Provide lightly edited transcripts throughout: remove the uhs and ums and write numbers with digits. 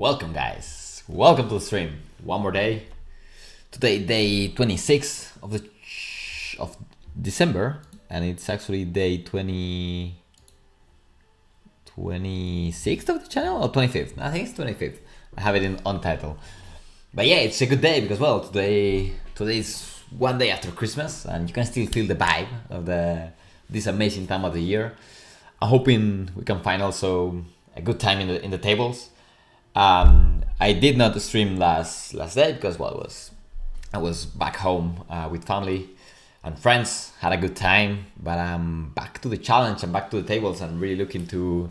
Welcome guys, welcome to the stream. One more day. Today day 26 of December, and it's actually day 26th of the channel, or 25th? I think it's 25th. I have it on title. But yeah, it's a good day because, well, today is one day after Christmas, and you can still feel the vibe of this amazing time of the year. I'm hoping we can find also a good time in the tables. I did not stream last day because, well, I was back home with family and friends, had a good time, but I'm back to the challenge and back to the tables and really looking to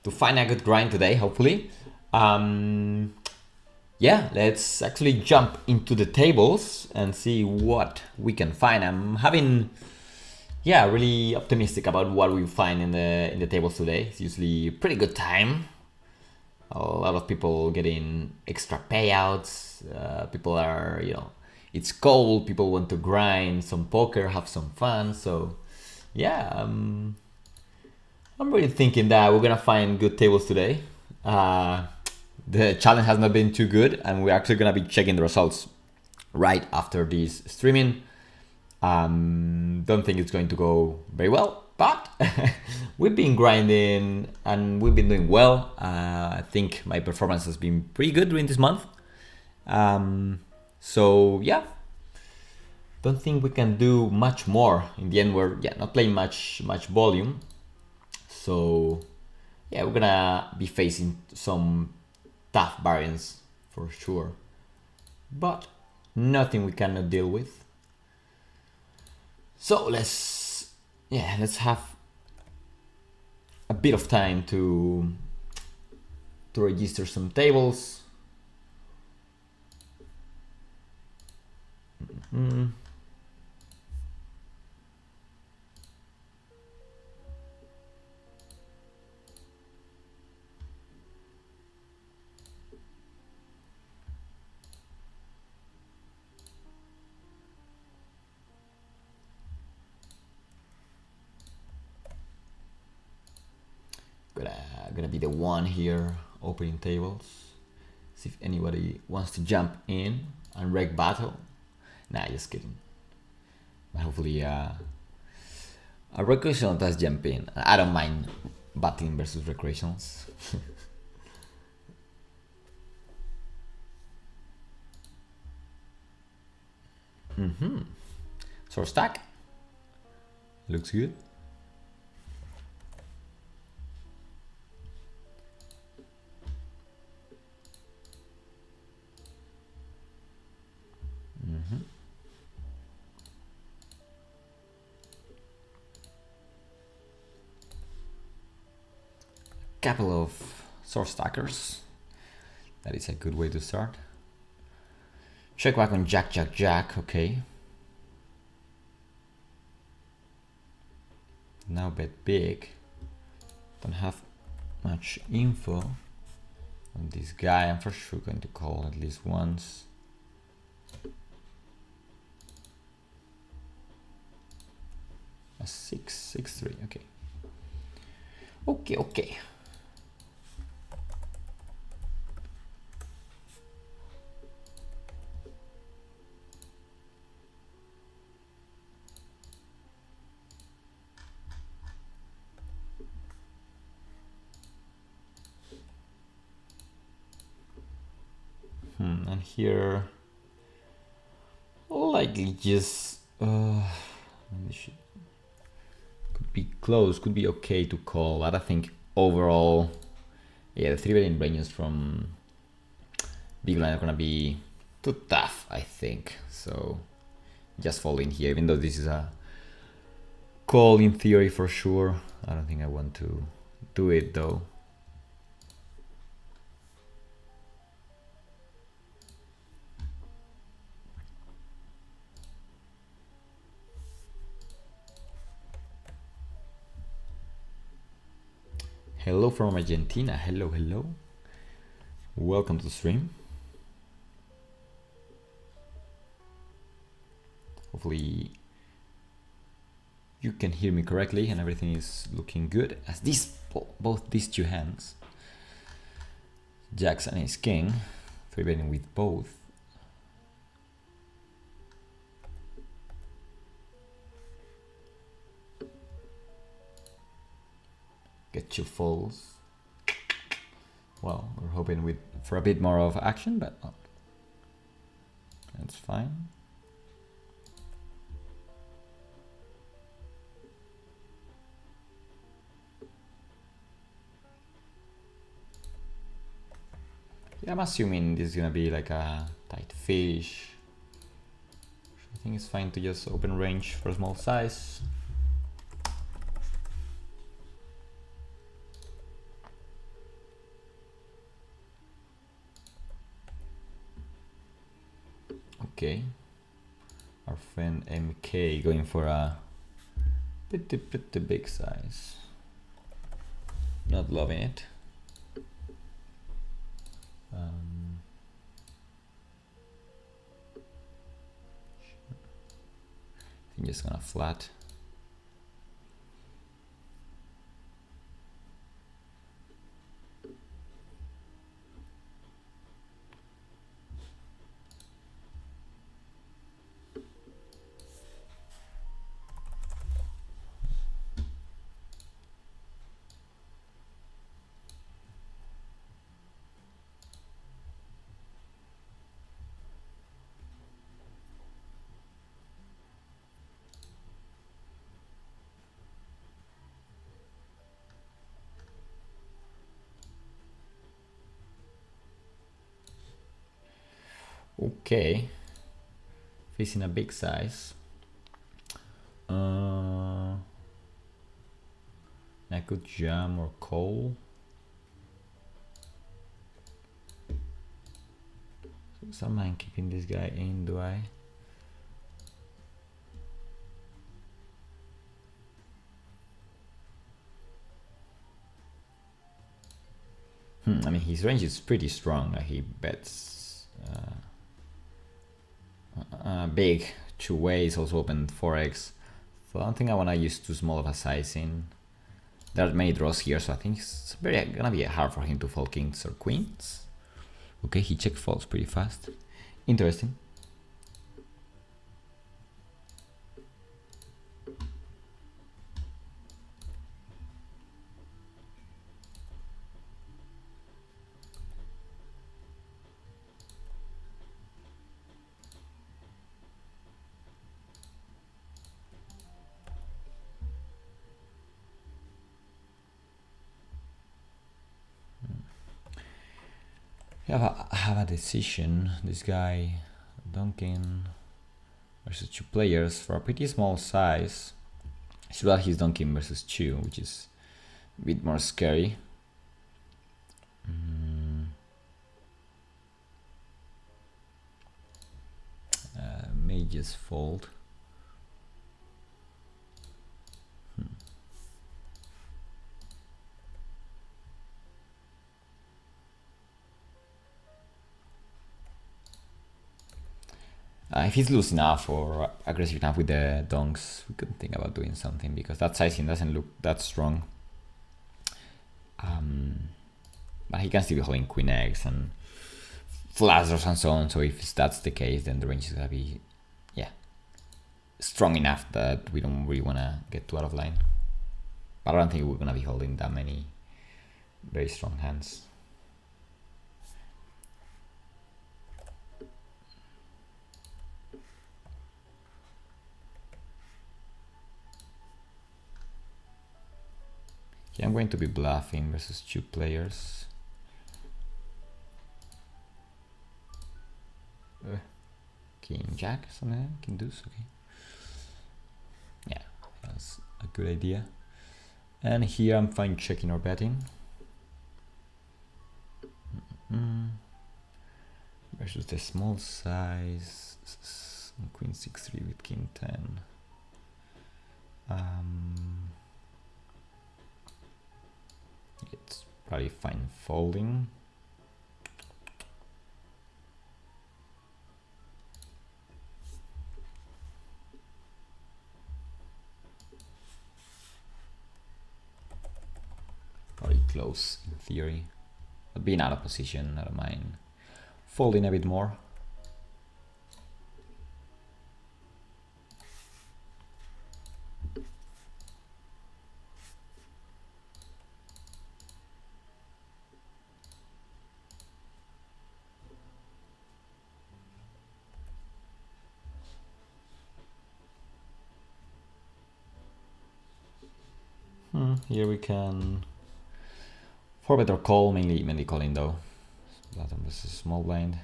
find a good grind today, hopefully. Yeah, let's actually jump into the tables and see what we can find. I'm really optimistic about what we find in the tables today. It's usually a pretty good time. A lot of people getting extra payouts. People are, it's cold. People want to grind some poker, have some fun. So, yeah, I'm really thinking that we're gonna find good tables today. The challenge has not been too good, and we're actually gonna be checking the results right after this streaming. Don't think it's going to go very well, but we've been grinding and we've been doing well. I think my performance has been pretty good during this month. So yeah, don't think we can do much more. In the end, we're not playing much volume. So yeah, we're gonna be facing some tough variants for sure, but nothing we cannot deal with. So let's have a bit of time to register some tables. Gonna be the one here opening tables. See if anybody wants to jump in and wreck battle. Nah, just kidding. But hopefully a recreational does jump in. I don't mind battling versus recreationals. Sword stack. Looks good. Couple of sword stackers. That is a good way to start. Check back on Jack, Jack, Jack. Okay. Now bet big. Don't have much info on this guy. I'm for sure going to call at least once. A 6-6-3. Okay. Okay. And here, likely just could be close, could be okay to call. But I think overall, yeah, the 3-betting ranges from big line are gonna be too tough, I think. So just fall in here, even though this is a call in theory for sure. I don't think I want to do it though. Hello from Argentina. Hello. Welcome to the stream. Hopefully you can hear me correctly and everything is looking good as both these two hands. Jacks and ace king, 3-betting with both. Get 2 folds. Well, we're hoping for a bit more of action, but that's fine. Yeah, I'm assuming this is gonna be like a tight fish. I think it's fine to just open range for a small size. Okay, our friend MK going for a pretty big size. Not loving it. I think just gonna flat. Okay, facing a big size. I could jam or call. So somehow I'm keeping this guy in, do I? I mean, his range is pretty strong. He bets big 2 ways, also opened 4x. So I don't think I want to use too small of a sizing. There are many draws here, so I think it's gonna be hard for him to fold kings or queens. Okay, he check folds pretty fast. Interesting. I have a decision. This guy, Duncan, versus 2 players for a pretty small size. Should have his Duncan versus 2, which is a bit more scary. May just fold. If he's loose enough or aggressive enough with the donks, we could think about doing something, because that sizing doesn't look that strong. But he can still be holding queen X and flush and so on. So if that's the case, then the range is gonna be, strong enough that we don't really wanna get too out of line. But I don't think we're gonna be holding that many very strong hands. Okay, I'm going to be bluffing versus 2 players. King Jack, something, King Deuce, okay. Yeah, that's a good idea. And here I'm fine checking or betting. Versus the small size, Queen 6-3 with King 10. It's probably fine folding. Probably close in theory, But being out of position, I don't mind folding a bit more. Here we can 4-bet or call, mainly calling though. Bottom is a small blind.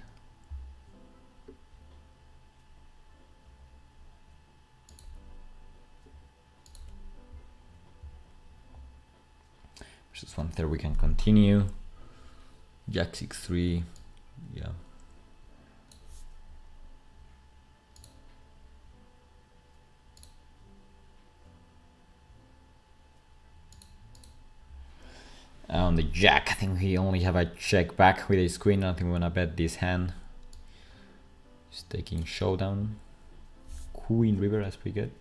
Versus 1/3 we can continue. Jack 6-3, yeah. On the jack, I think we only have a check back with ace queen. I don't think we wanna bet this hand. Just taking showdown. Queen river, that's pretty good.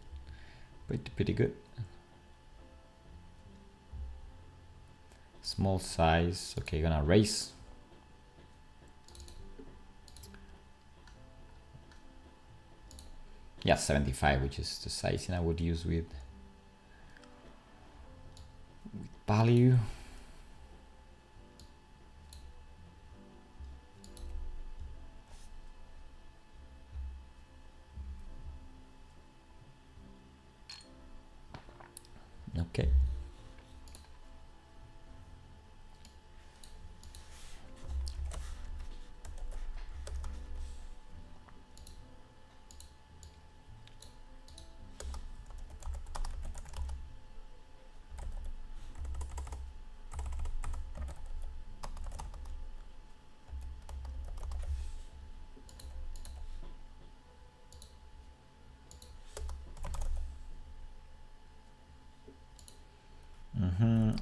Pretty good. Small size. Okay, gonna raise. Yeah, 75, which is the sizing I would use with value. Okay.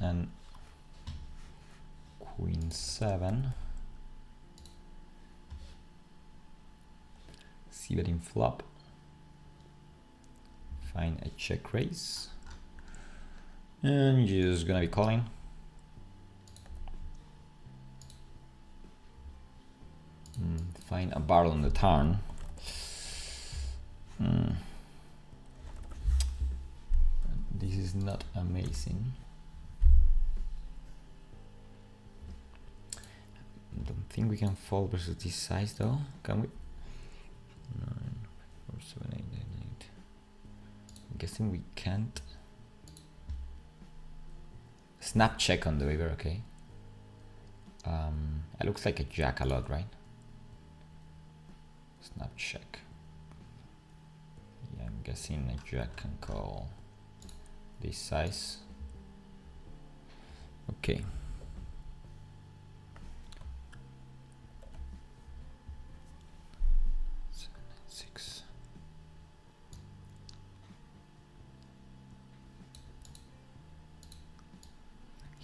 And Queen 7. See betting flop. Find a check raise. And you're just gonna be calling. Find a barrel on the turn. This is not amazing. I don't think we can fold versus this size though, can we? 9, 4, 7, 8, 9, 8. I'm guessing we can't. Snap check on the river, okay. It looks like a jack a lot, right? Snap check. Yeah, I'm guessing a jack can call this size. Okay.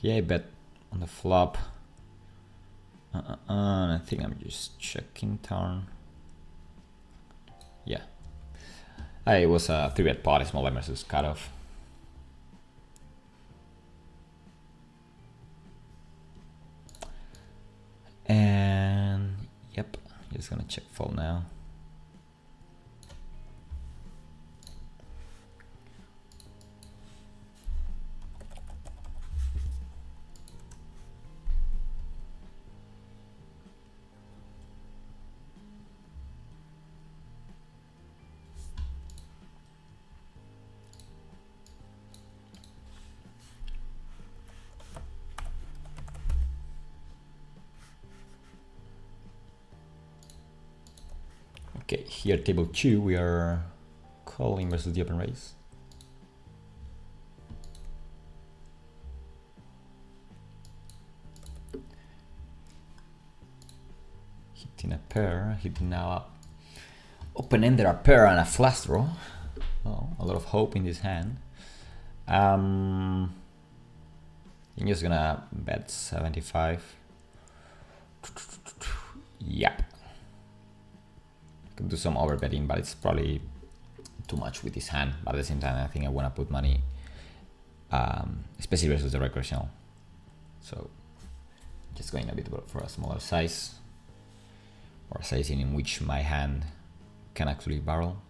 Yeah, I bet on the flop. I think I'm just checking turn. Yeah. It was a 3-bet pot, small blind versus cutoff. And yep, just gonna check fold now. Okay, here table 2, we are calling versus the open raise. Hitting a pair, hitting now up. Open-ended a pair and a flush draw. Oh, a lot of hope in this hand. I'm just gonna bet 75. Yep. Could do some overbetting, but it's probably too much with this hand. But at the same time, I think I want to put money, especially versus the recreational. So Just going a bit for a smaller size, or a size in which my hand can actually barrel.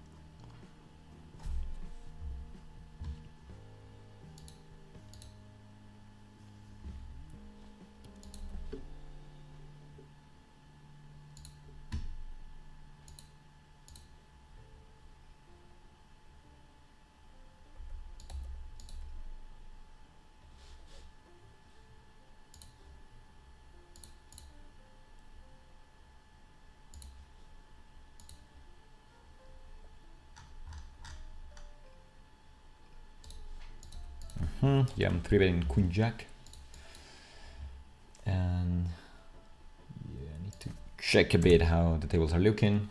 Yeah, I'm 3-betting Queen Jack. And yeah, I need to check a bit how the tables are looking.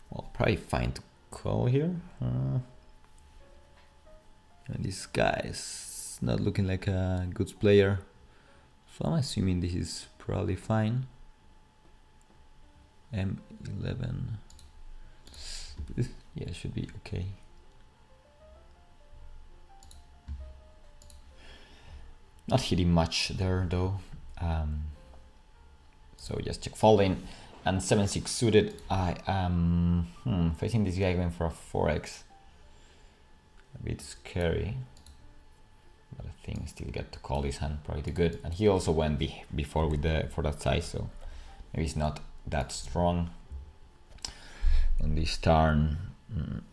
Well, probably fine to call here. And this guy is not looking like a good player, so I'm assuming this is probably fine. M11. Yeah, it should be okay. Not hitting much there though. So just check folding. And 7-6 suited. I am facing this guy going for a 4x. A bit scary, but I think I still get to call this hand pretty good. And he also went before with for that size, so maybe it's not that strong on this turn.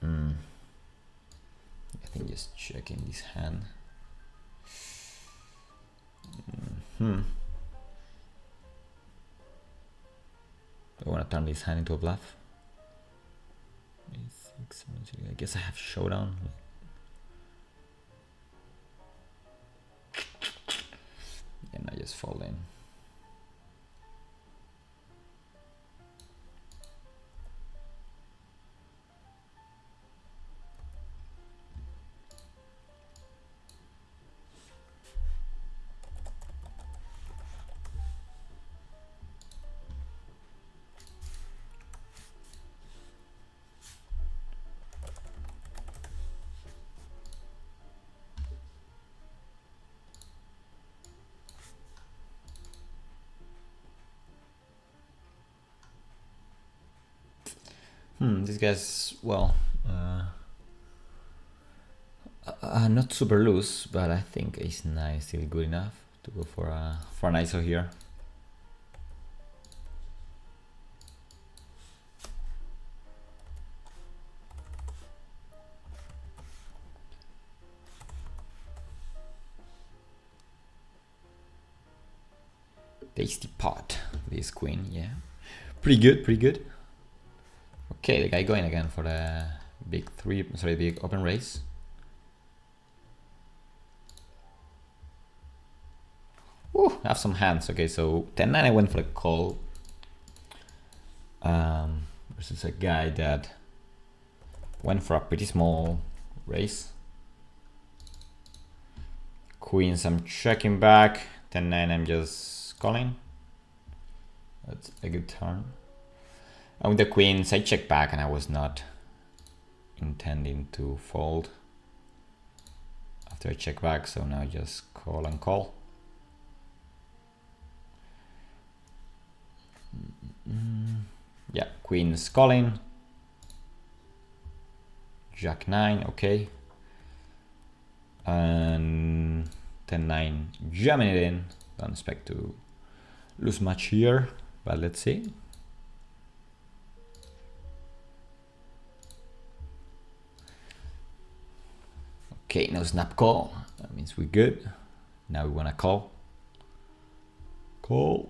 I think just checking this hand. I want to turn this hand into a bluff. I guess I have showdown. And I just fold in. This guy's, well, not super loose, but I think ace 9 is still good enough to go for an ISO here. Tasty pot, this queen, yeah. Pretty good, pretty good. Okay, the guy going again for the big open raise. Ooh, have some hands. Okay, so 10-9 I went for a call. Versus a guy that went for a pretty small raise. Queens, I'm checking back. 10-9, I'm just calling. That's a good turn. And with the queens, I checked back and I was not intending to fold after I check back, so now I just call and call. Yeah, queens calling. Jack 9, okay. And 10-9 jamming it in. Don't expect to lose much here, but let's see. Okay, no snap call. That means we're good. Now we want to call. Call.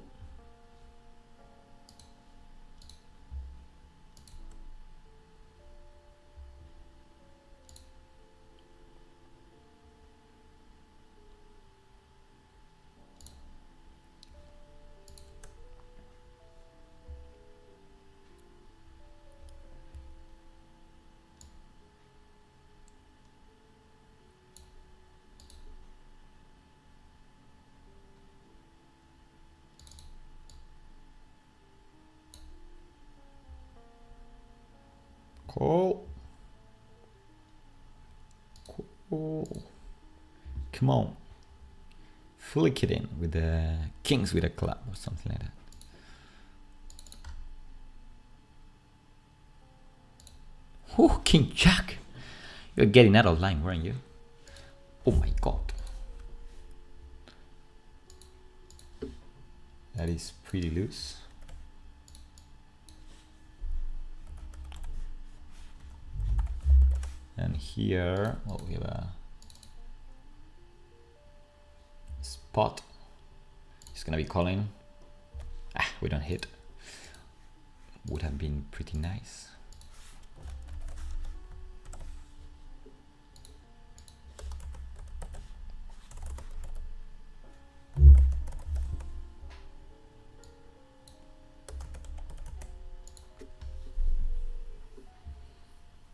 Call. Call. Come on. Flick it in with the kings with a club or something like that. Oh, king jack. You're getting out of line, weren't you? Oh my god. That is pretty loose. And here, well, we have a spot. He's gonna be calling. We don't hit. Would have been pretty nice.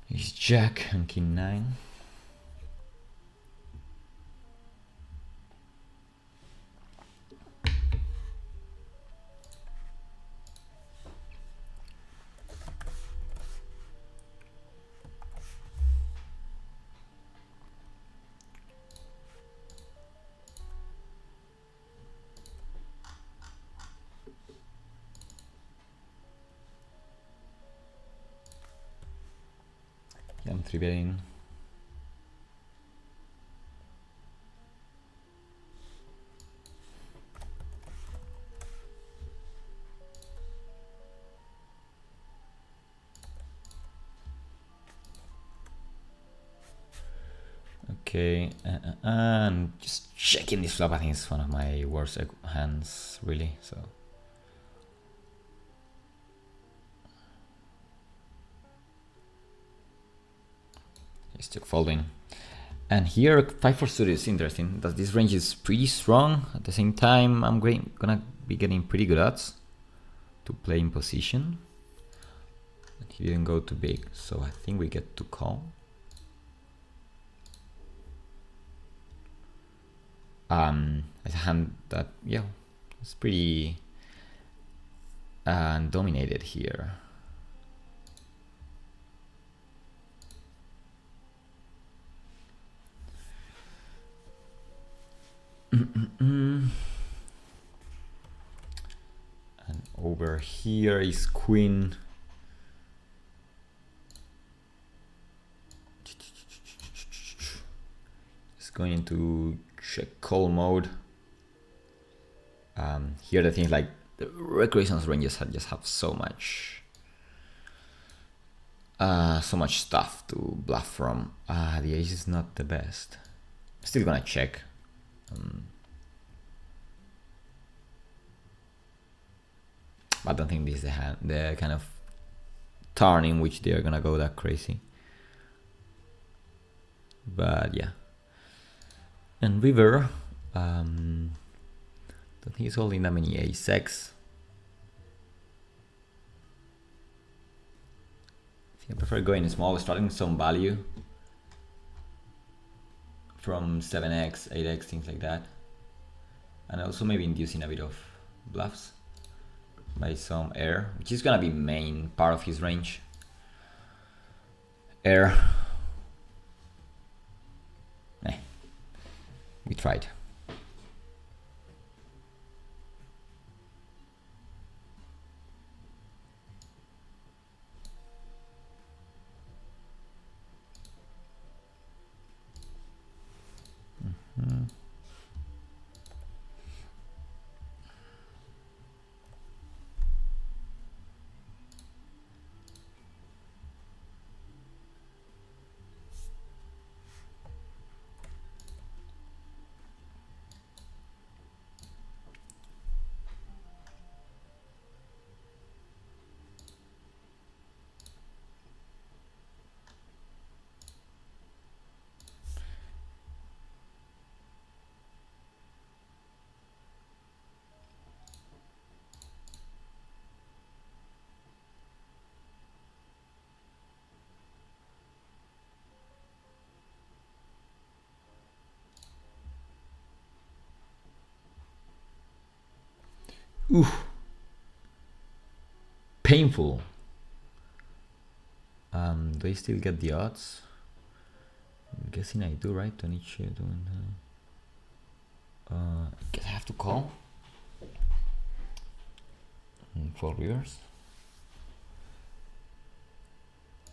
He's jack and king 9. I'm 3-betting. Okay, and just checking this flop. I think it's one of my worst hands, really. So he's still folding. And here 5-4 suited is interesting. That this range is pretty strong. At the same time, I'm gonna be getting pretty good odds to play in position. And he didn't go too big, so I think we get to call. It's a hand that, yeah, it's pretty dominated here. And over here is queen. It's going into check call mode. Here the thing is like the recreations ranges just have so much stuff to bluff from. The ace is not the best. Still gonna check. I don't think this is the kind of turn in which they are gonna go that crazy. But yeah. And river, don't think he's holding that many ace-x. I prefer going small, starting some value from 7x, 8x, things like that. And also maybe inducing a bit of bluffs by some air, which is gonna be main part of his range. Air. We tried. Oof. Painful. Do I still get the odds? I'm guessing I do, right? 22. I guess I have to call. 4 rivers.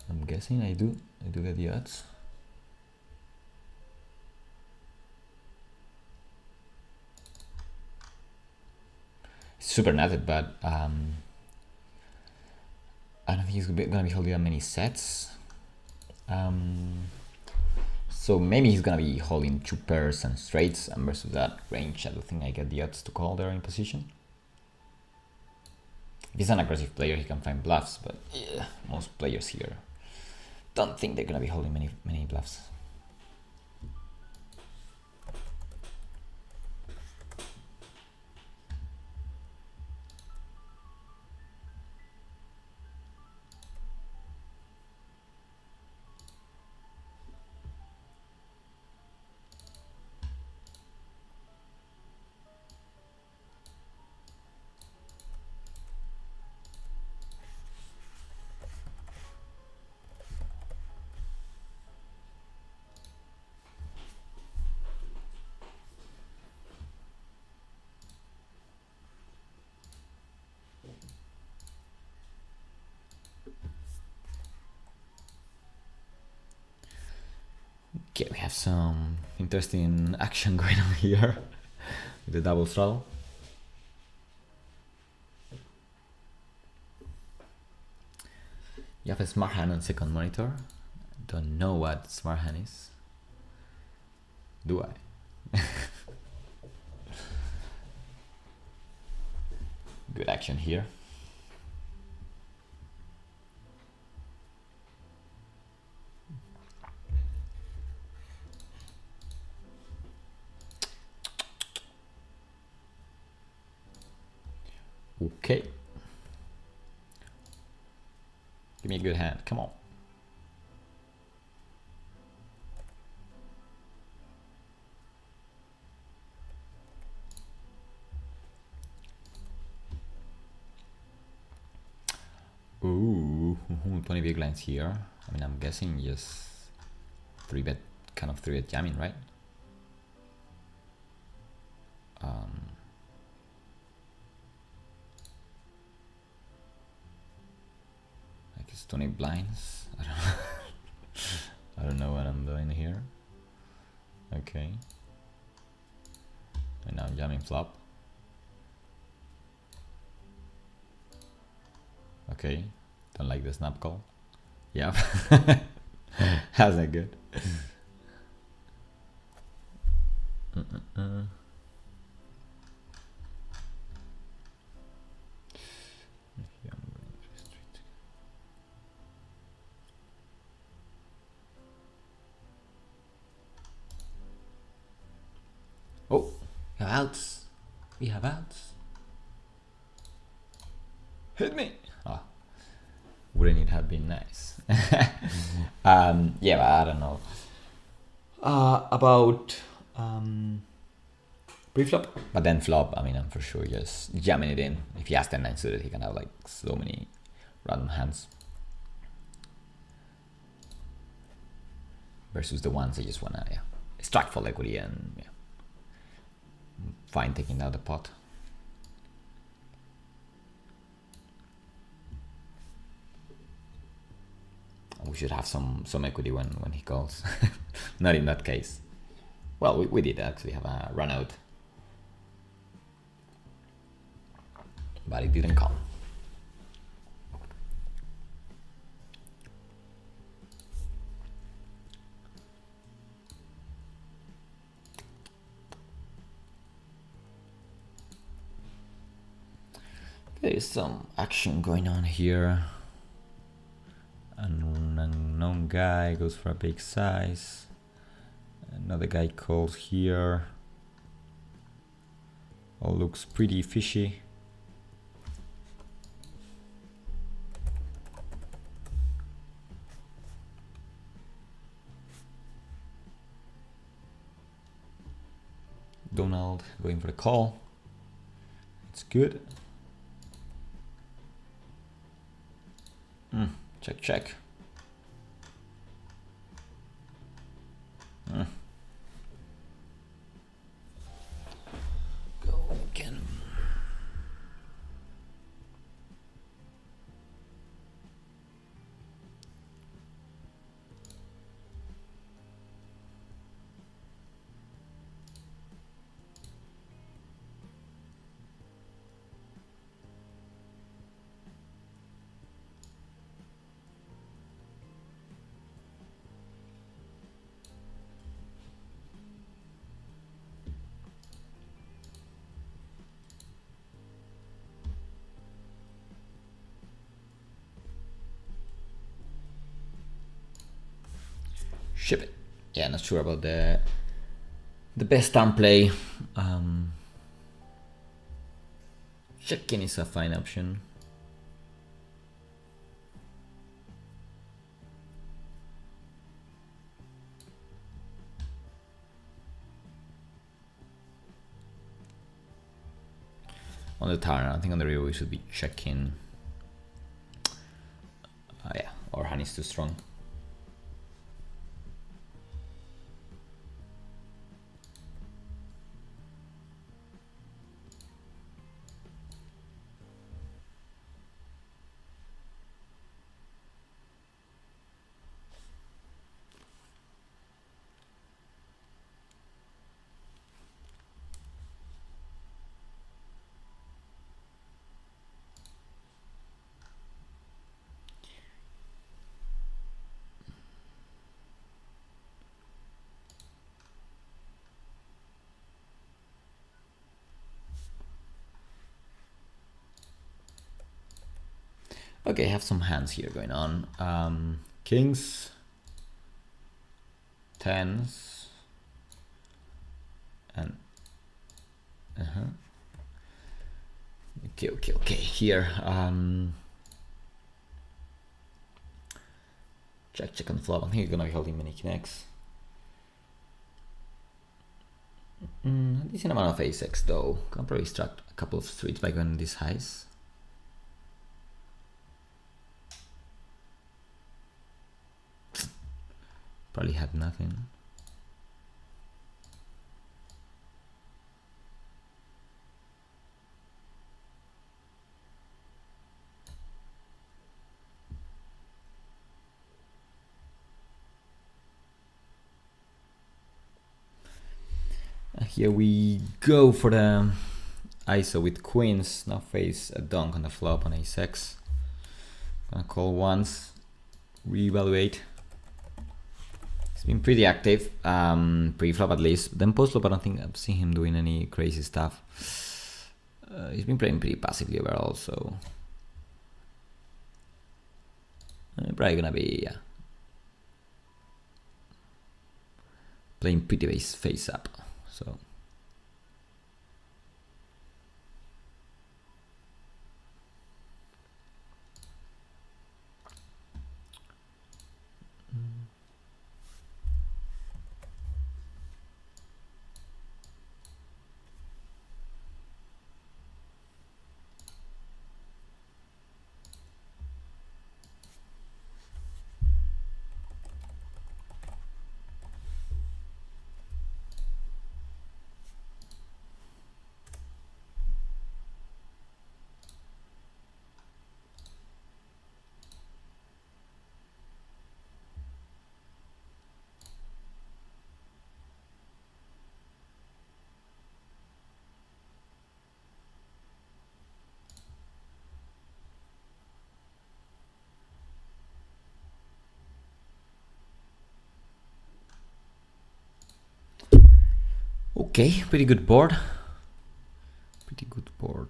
I'm guessing I do. I do get the odds. It's super nutted, but I don't think he's gonna be holding that many sets. So maybe he's gonna be holding 2 pairs and straights, and versus that range, I don't think I get the odds to call there in position. If he's an aggressive player, he can find bluffs, but yeah, most players here don't think they're gonna be holding many bluffs. Okay, we have some interesting action going on here with the double throttle. You have a smart hand on second monitor. Don't know what smart hand is. Do I? Good action here. Okay. Give me a good hand. Come on. Ooh, 20 big lines here. I mean, I'm guessing just 3-bet, kind of 3-bet jamming, right? Like it's 20 blinds. I don't know what I'm doing here. Okay. And now I'm jamming flop. Okay, don't like the snap call. Yeah, how's that good? Oh, we have outs. We have outs. Hit me. Oh, wouldn't it have been nice? Yeah, but I don't know. About pre-flop, but then flop, I mean, I'm for sure just jamming it in. If he has 10-9 suited, he can have like so many random hands. Versus the ones I just wanna extract full equity and fine taking out the pot. We should have some equity when he calls. Not in that case. Well, we did actually have a run out, but it didn't come. There is some action going on here. An unknown guy goes for a big size. Another guy calls here. All looks pretty fishy. Donald going for the call. It's good. Check, check. ship it. Yeah, not sure about the best turn play. Checking is a fine option. On the turn, I think on the river we should be checking. Yeah, our hand is too strong. Okay, I have some hands here going on. Kings, tens, and okay. Here, check on the flop. I think you're gonna be holding many connects. Decent amount of ace-x though. Can probably extract a couple of streets by going these highs. Probably had nothing. Here we go for the ISO with queens. Now face a donk on the flop on ace-x. Gonna call once, reevaluate. It's been pretty active, pre-flop at least. Then post-flop, I don't think I've seen him doing any crazy stuff. He's been playing pretty passively overall, so probably gonna be playing pretty face up. So okay, pretty good board. Pretty good board.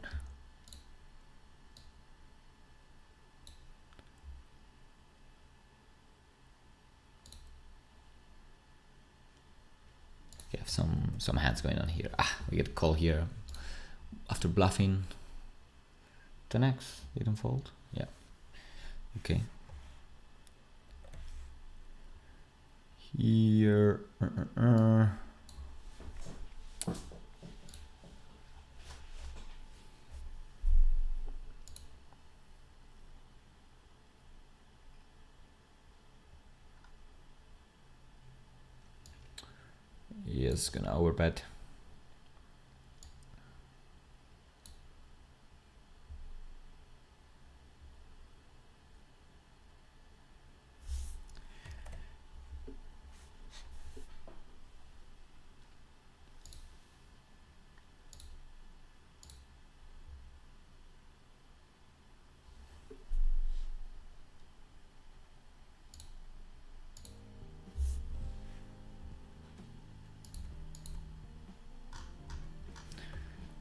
We have some hands going on here. We get a call here after bluffing. 10x didn't fold. Yeah. Okay. Here. Yes, gonna overbet.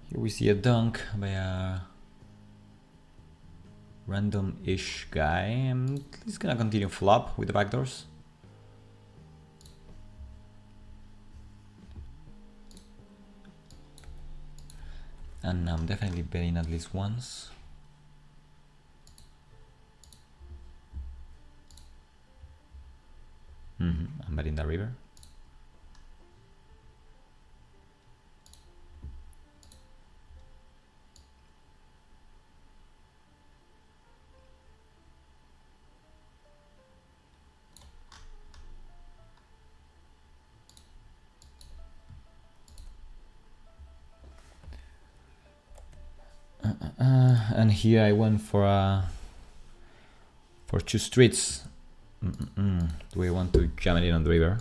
Here we see a dunk by a random-ish guy, and he's gonna continue flop with the backdoors. And I'm definitely betting at least once. I'm betting the river. And here I went for two streets. Do I want to jam it in on the river?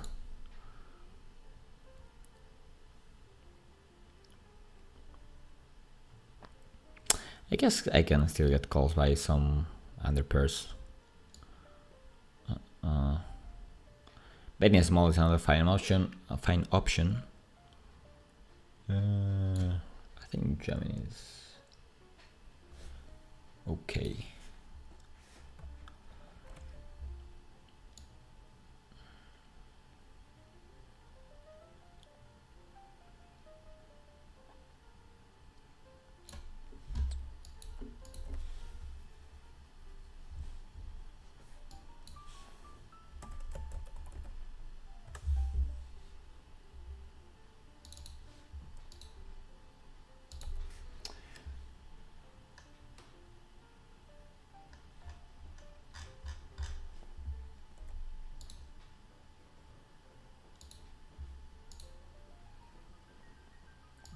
I guess I can still get calls by some under pairs. Betting small is another fine option. I think jamming is okay.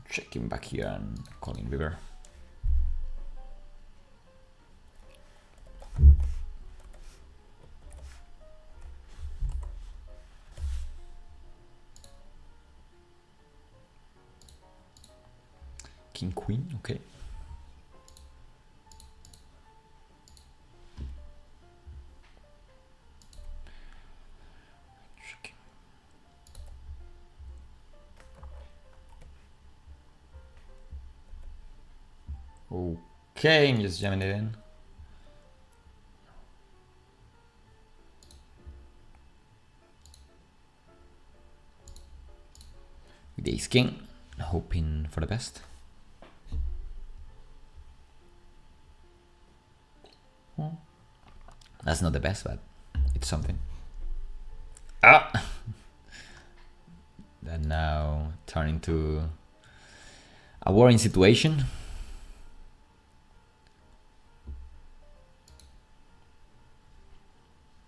Checking back here and calling river. King queen, okay. Okay, I'm just jamming it in. With ace king, hoping for the best. That's not the best, but it's something. Ah! That now turn into a worrying situation.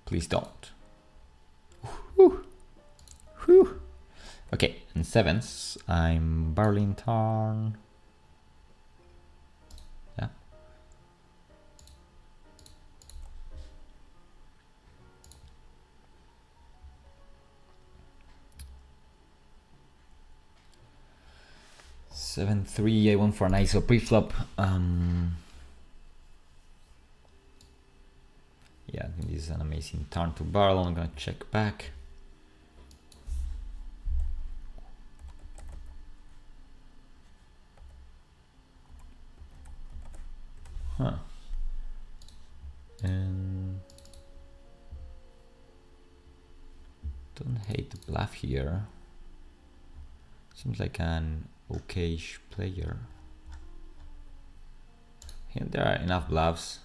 Please don't. Whew. Whew. Okay, in sevens, I'm barreling turn. Yeah. Seven three. I went for an ISO preflop. Yeah, I think this is an amazing turn to barrel. I'm gonna check back. Huh. And don't hate the bluff here. Seems like an okayish player. And there are enough bluffs.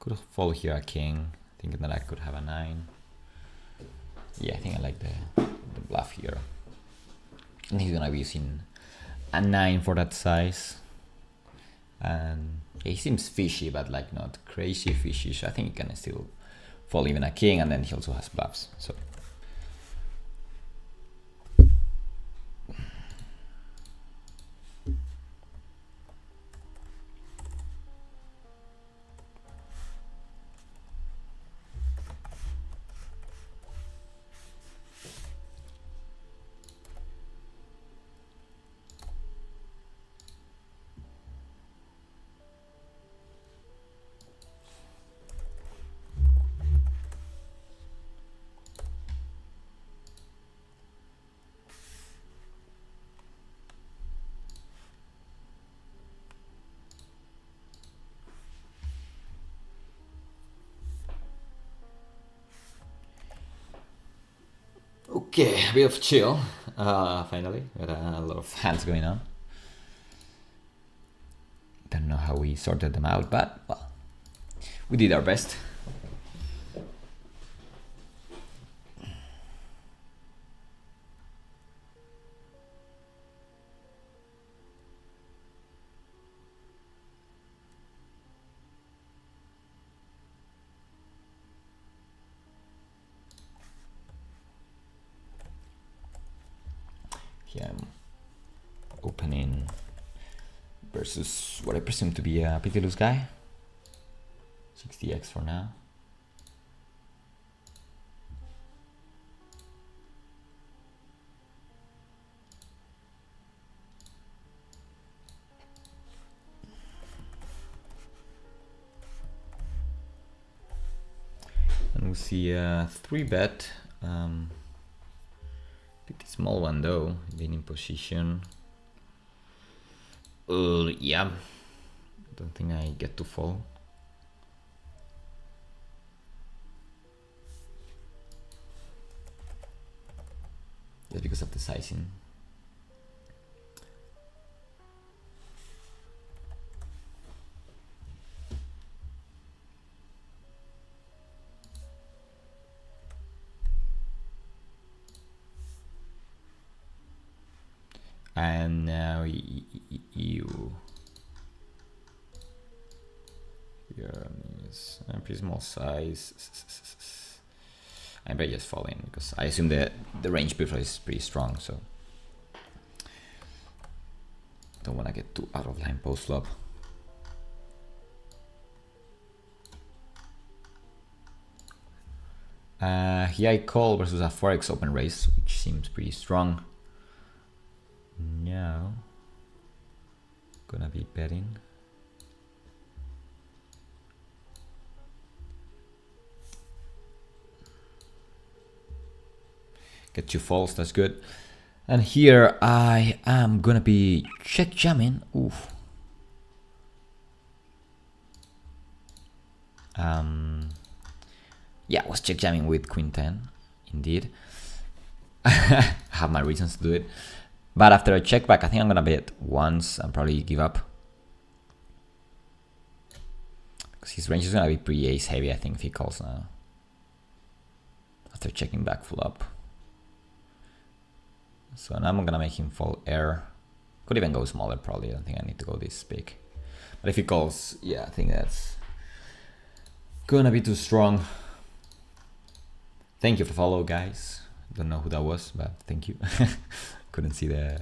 Could fold here a king, thinking that I could have a 9. Yeah, I think I like the bluff here. And he's gonna be using a 9 for that size. And he seems fishy, but like not crazy fishy. So I think he can still fold even a king, and then he also has bluffs. So okay, a bit of chill. Finally, got a lot of hands going on. Don't know how we sorted them out, but well, we did our best. Here I'm opening versus what I presume to be a pretty loose guy. 60x for now. And we'll see a 3-bet. Pretty small one though, being in position. Yeah, don't think I get to fall. Just because of the sizing. And now you here is a pretty small size. I better just fall in because I assume that the range buffer is pretty strong, so don't want to get too out of line post flop. Here I call versus a 4x open raise, which seems pretty strong. Now gonna be betting. Get 2 falls, that's good. And here I am gonna be check jamming. Oof. Yeah, I was check jamming with queen 10, indeed. I have my reasons to do it. But after a check back, I think I'm gonna bet once and probably give up. Because his range is gonna be pretty ace heavy, I think, if he calls now. After checking back flop. So now I'm gonna make him fold air. Could even go smaller probably, I don't think I need to go this big. But if he calls, yeah, I think that's gonna be too strong. Thank you for follow, guys. Don't know who that was, but thank you. Couldn't see the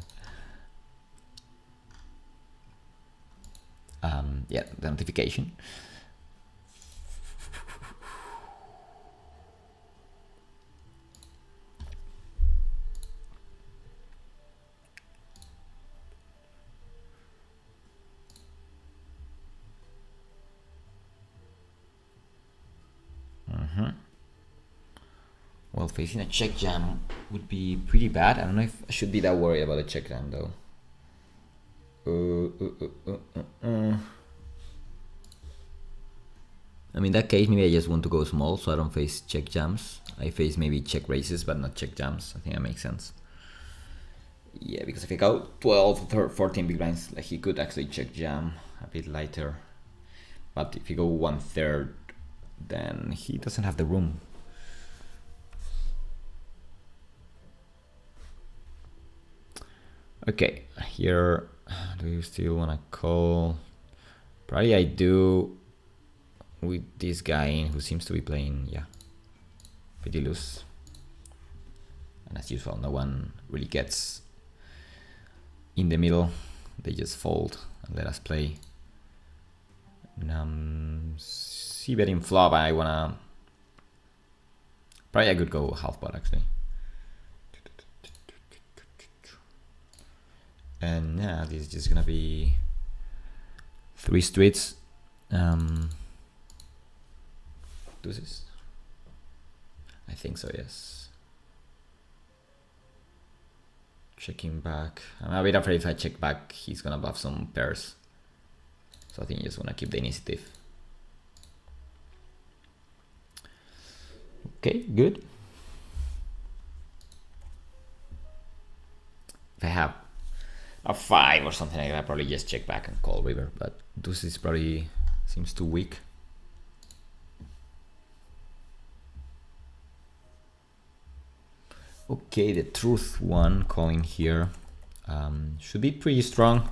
yeah, the notification. Well, facing a check jam would be pretty bad. I don't know if I should be that worried about a check jam though. I mean, in that case, maybe I just want to go small so I don't face check jams. I face maybe check raises, but not check jams. I think that makes sense. Yeah, because if I go 12 or 14 big blinds, like he could actually check jam a bit lighter. But if you go 1/3, then he doesn't have the room. Okay, here, do you still want to call? Probably I do with this guy who seems to be playing, yeah, pretty loose. And as usual, no one really gets in the middle. They just fold and let us play. See betting flop, I wanna, probably I could go half pot actually. And yeah, this is just gonna be 3 streets. Deuces? I think so, yes. Checking back. I'm a bit afraid if I check back, he's gonna bluff some pairs. So I think you just wanna keep the initiative. Okay, good. If I have a 5 or something like that, probably just check back and call river. But this is probably seems too weak. Okay, the truth one calling here should be pretty strong.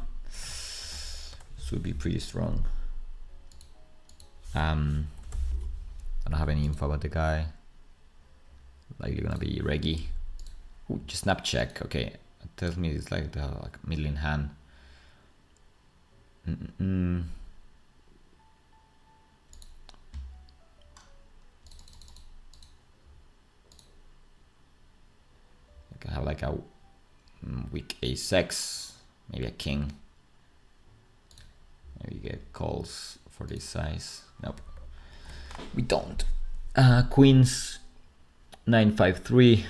Should be pretty strong. I don't have any info about the guy. Likely gonna be reggy. Ooh, just snap check. Okay, it tells me it's like the middle in hand. I can have like a weak ace-6, maybe a king. Maybe get calls for this size. Nope, we don't. Queens 9-5-3.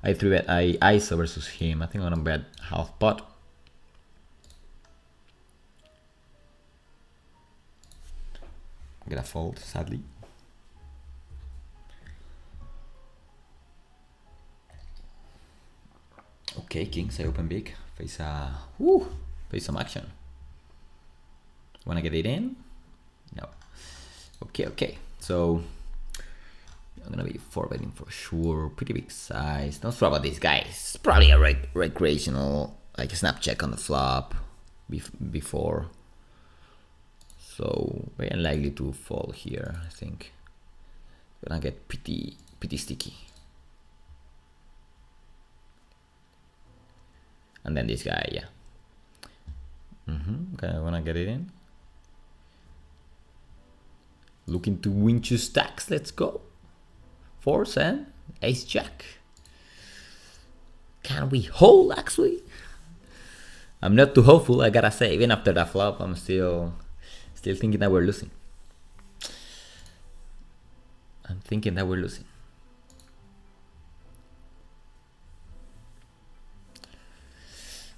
I 3-bet ISO versus him. I think I'm gonna bet half pot. Get a fold, sadly. Okay, kings, I open big. Face some action. Wanna get it in? No. Okay. So I'm gonna be 4-betting for sure. Pretty big size. Don't sure about this guy. It's probably a recreational, like a snap check on the flop before. So very unlikely to fall here. I think gonna get pretty sticky. And then this guy, yeah. Okay, I wanna get it in. Looking to win 2 stacks. Let's go. 4s and ace jack. Can we hold actually? I'm not too hopeful, I gotta say. Even after that flop, I'm still thinking that we're losing.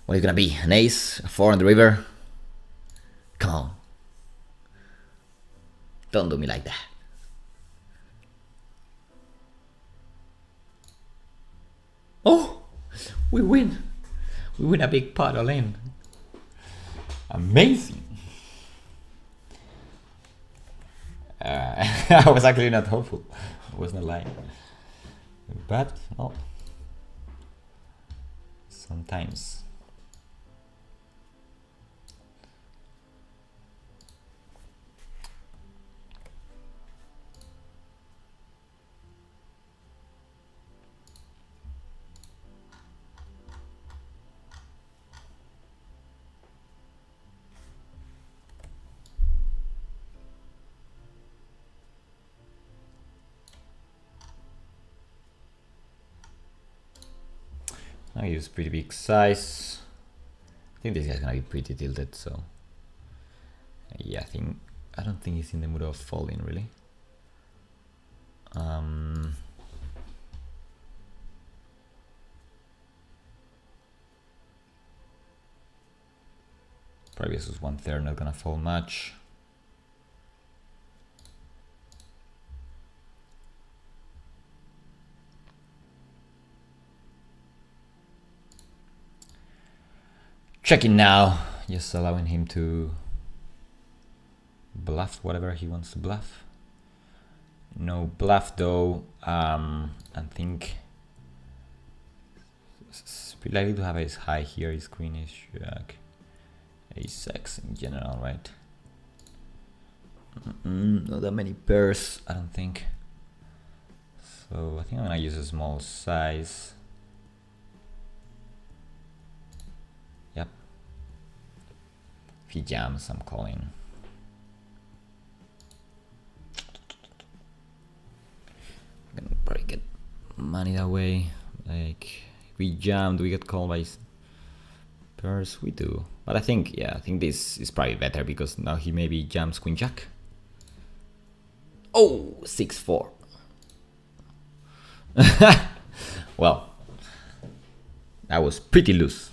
What is it gonna be? An ace? A 4 on the river? Come on. Don't do me like that. Oh! We win! We win a big pot all in. Amazing! I was actually not hopeful. I was not lying. But, well, sometimes. I use pretty big size. I think this guy's gonna be pretty tilted, so yeah, I don't think he's in the mood of folding really. Probably this is 1/3, not gonna fold much. Checking now, just allowing him to bluff whatever he wants to bluff. No bluff though. I think it's pretty likely to have ace high here. His queen is jack, ace-6 in general, right? Not that many pairs, I don't think. So I think I'm gonna use a small size. Yep. If he jams, I'm calling. I'm gonna probably get money that way. Like, if we jam, do we get called by pairs? We do. But I think, yeah, I think this is probably better because now he maybe jams queen jack. Oh, 6-4. Well, that was pretty loose.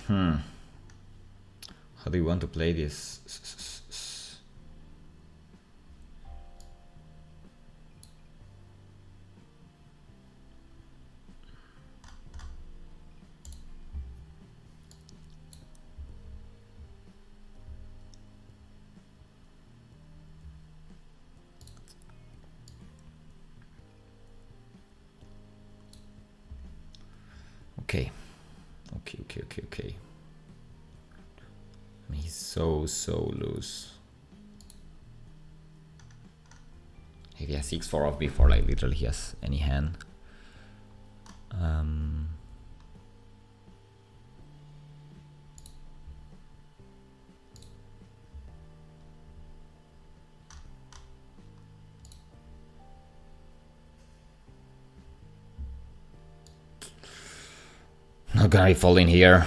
How do you want to play this? Okay. Okay. He's so loose. If he has 6-4 off before, like literally he has any hand. Not gonna be folding here.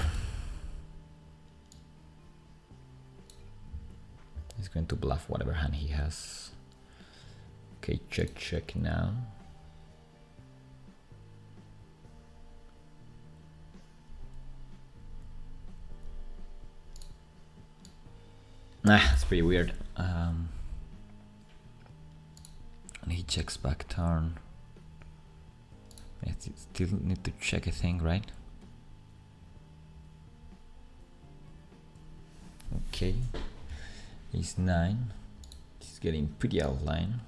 He's going to bluff whatever hand he has. Okay, check now. Nah, it's pretty weird. And he checks back turn. I still need to check a thing, right? Okay. He's 9. He's getting pretty out of line.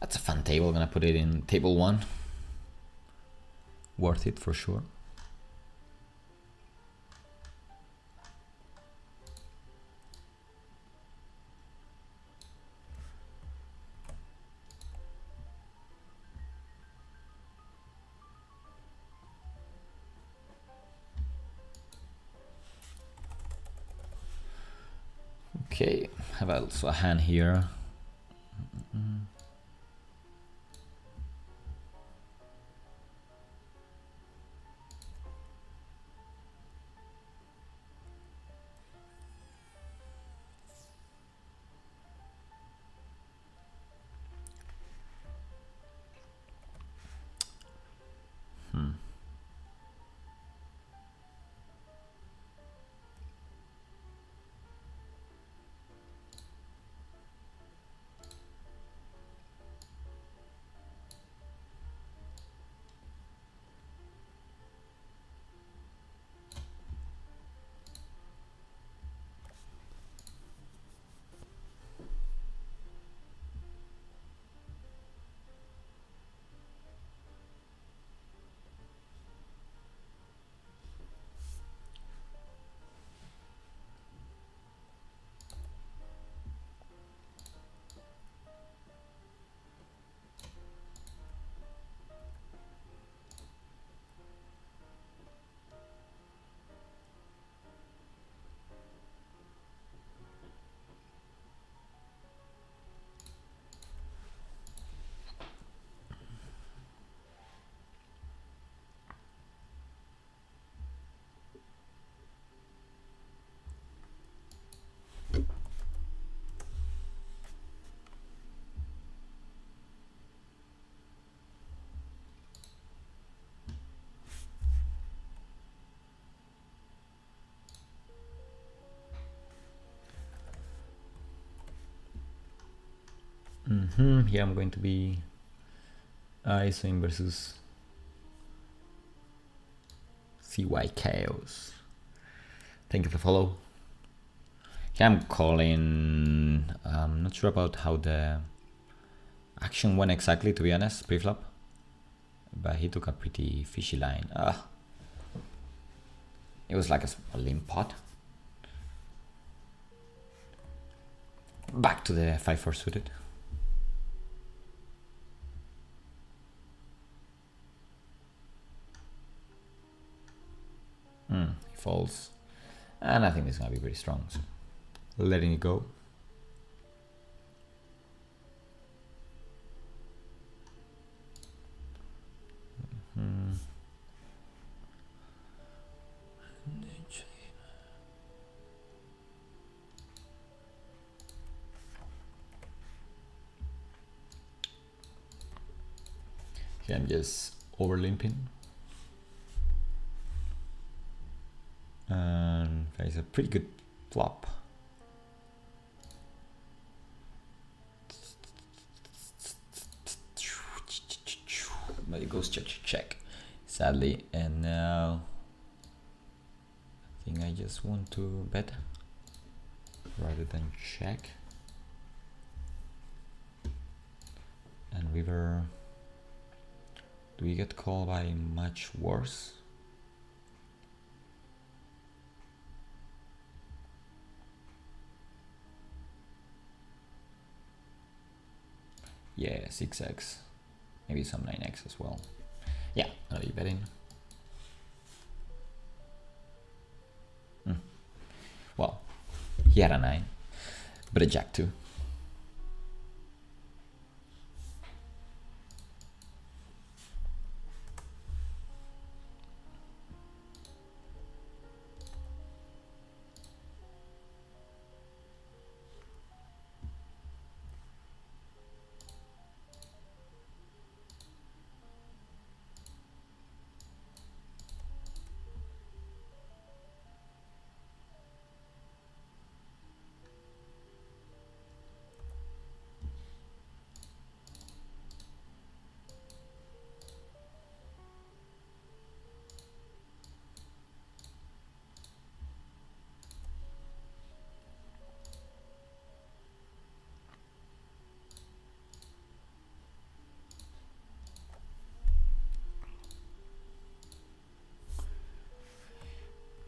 That's a fun table. Gonna put it in table 1. Worth it for sure. Okay, have also a hand here. Here I'm going to be ISOing versus CY Chaos. Thank you for the follow. Here I'm calling. I'm not sure about how the action went exactly, to be honest, pre-flop. But he took a pretty fishy line. It was like a limp pot. Back to the 5-4 suited. He falls. And I think this is going to be pretty strong. So letting it go. Okay, I'm just over limping. And there's a pretty good flop. But it goes check, check, check, sadly. And now I think I just want to bet rather than check. And river, do we get called by much worse? Yeah, 6x, maybe some 9x as well. Yeah, I'll be betting. Well, he had a 9, but a jack too.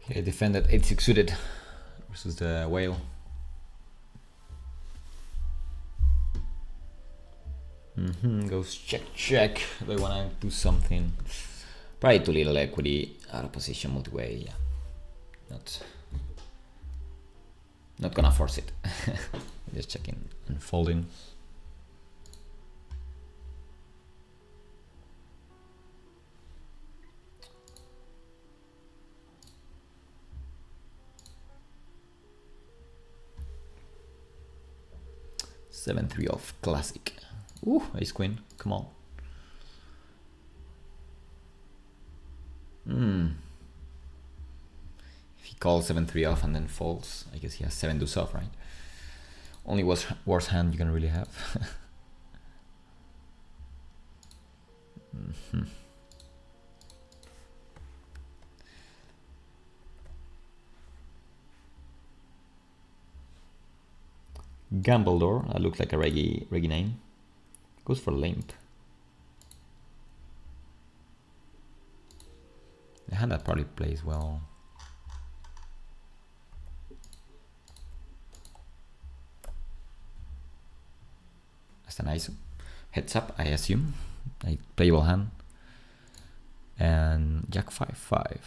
Okay, defended 8-6 suited versus the whale. Goes check, check. They want to do something. Probably too little equity out of position multi-way. Yeah, not gonna force it. Just checking and folding. Seven three off classic. Ooh, ace queen. Come on. If he calls 7-3 off and then folds, I guess he has 7 deuce off, right? Only worst hand you can really have. Gambledore, that looks like a reggae name. Goes for limp. The hand that probably plays well. That's a nice heads up, I assume. A playable hand. And Jack 5-5.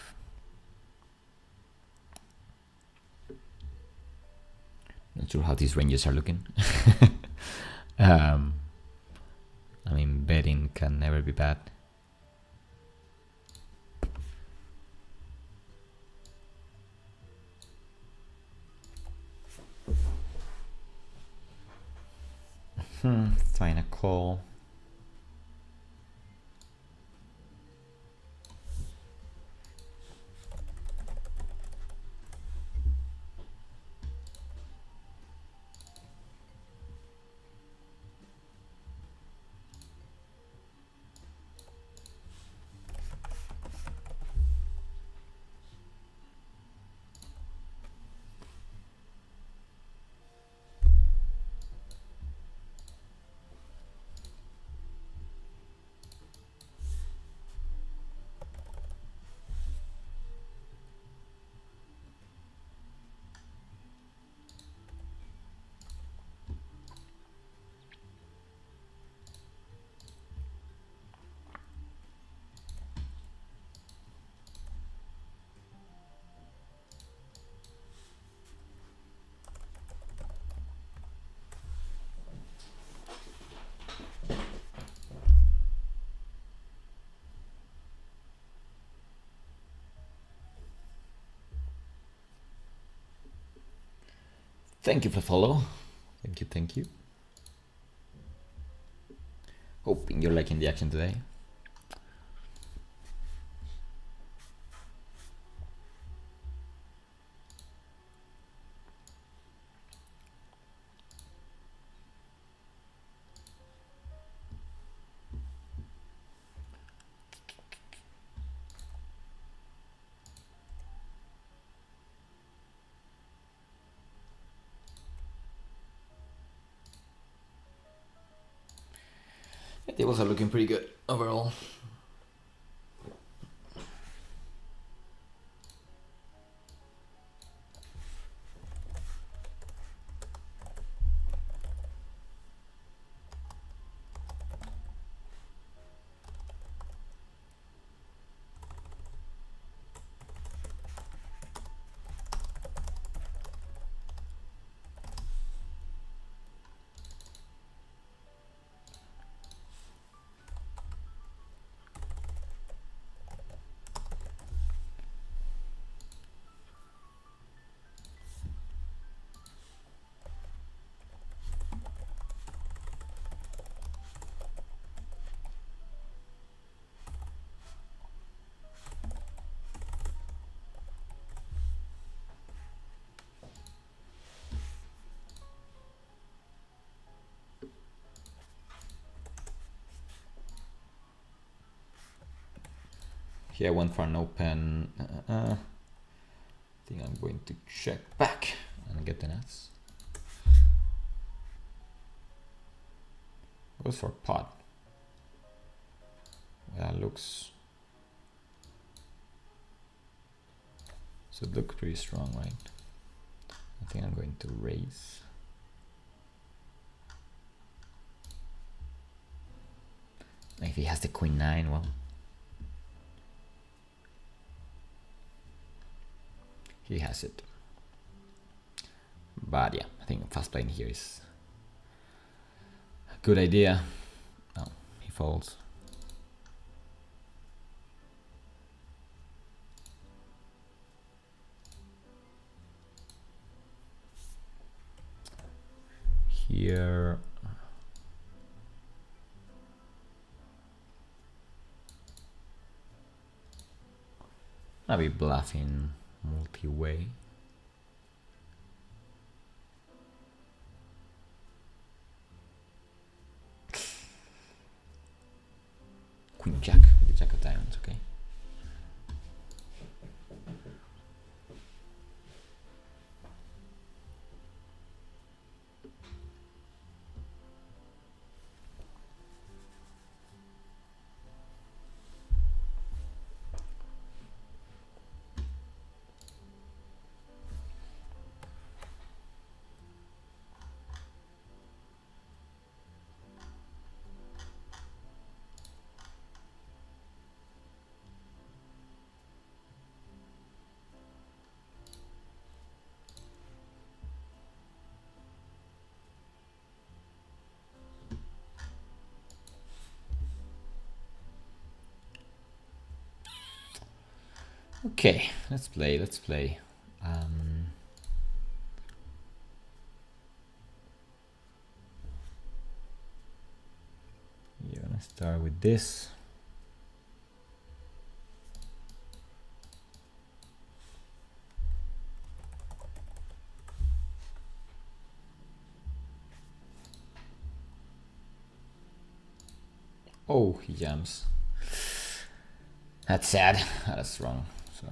Not sure how these ranges are looking. I mean, betting can never be bad. Find a call. Thank you for the follow. Thank you. Hoping you're liking the action today. The tables are looking pretty good overall. Here I went for an open. I think I'm going to check back and get the nuts. Goes for pot. That looks. So it looks pretty strong, right? I think I'm going to raise. If he has the queen nine, well. He has it. But yeah, I think fast playing here is a good idea. No, he folds. Here. I'll be bluffing multi-way. Queen jack with the jack of diamonds, okay. Okay, let's play. You're gonna start with this. Oh, he jams. That's sad. That's wrong. So.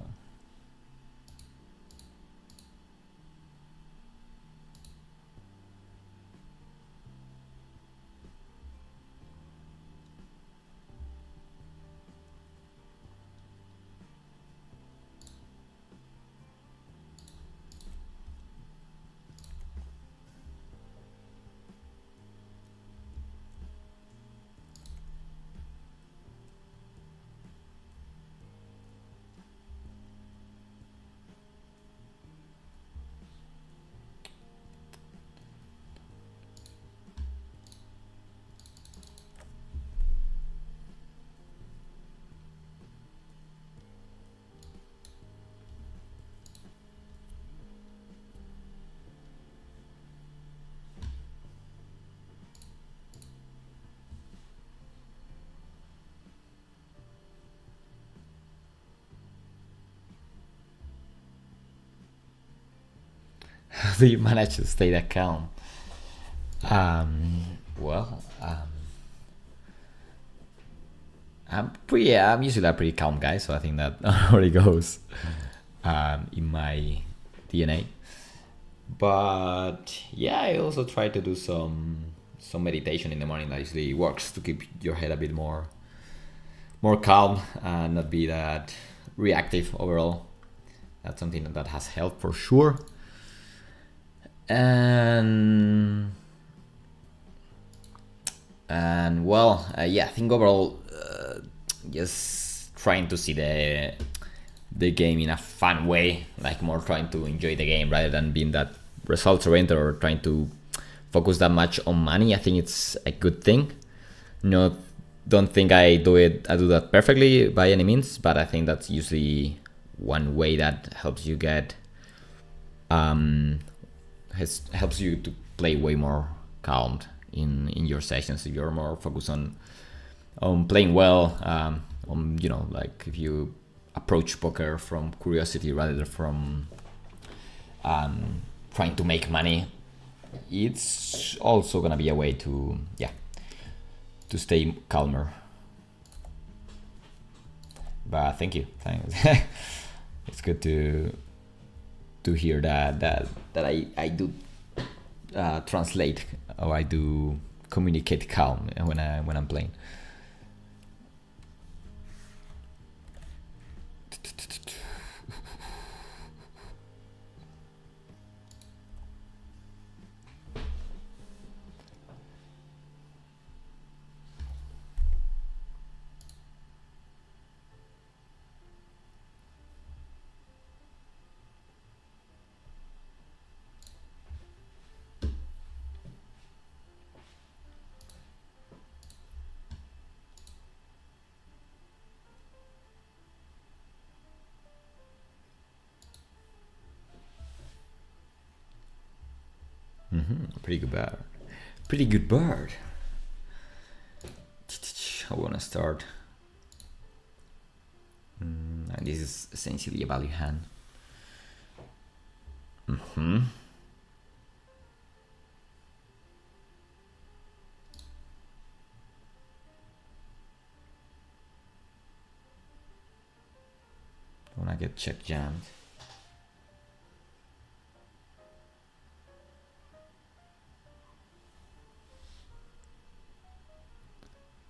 do you manage to stay that calm? Well, I'm usually a pretty calm guy, so I think that already goes in my DNA. But yeah, I also try to do some meditation in the morning. That usually works to keep your head a bit more calm and not be that reactive overall. That's something that has helped for sure. And well, yeah, I think overall, just trying to see the game in a fun way, like more trying to enjoy the game rather than being that results oriented or trying to focus that much on money. I think it's a good thing. No, don't think I do that perfectly by any means, but I think that's usually one way that helps you get helps you to play way more calmed in your sessions. If you're more focused on playing well, on like if you approach poker from curiosity rather than from trying to make money, it's also gonna be a way to stay calmer. But thank you, thanks. It's good to hear that I do translate, or I do communicate calm when I'm playing. Pretty good bird. Pretty good bird. I want to start. And this is essentially a value hand. When I get check jammed.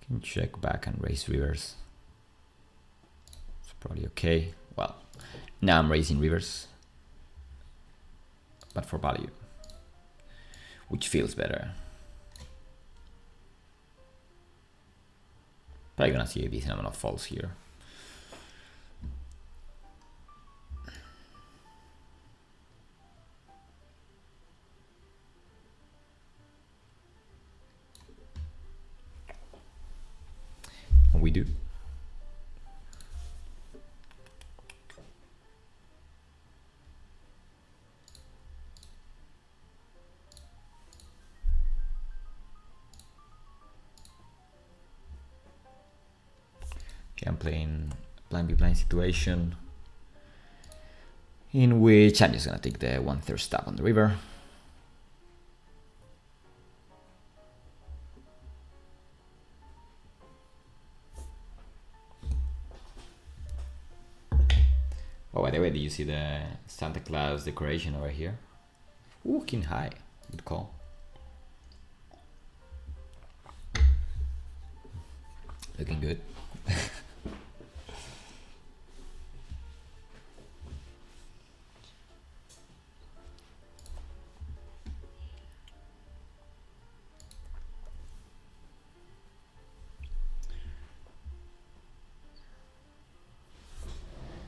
Can check back and raise rivers. It's probably okay. Well, now I'm raising rivers, but for value, which feels better. Probably gonna see a decent amount of falls here. And we do. Okay, I'm playing blind be blind situation in which I'm just gonna take the 1/3 stack on the river. Oh, by the way, do you see the Santa Claus decoration over here? Ooh, king high. Good call. Looking good.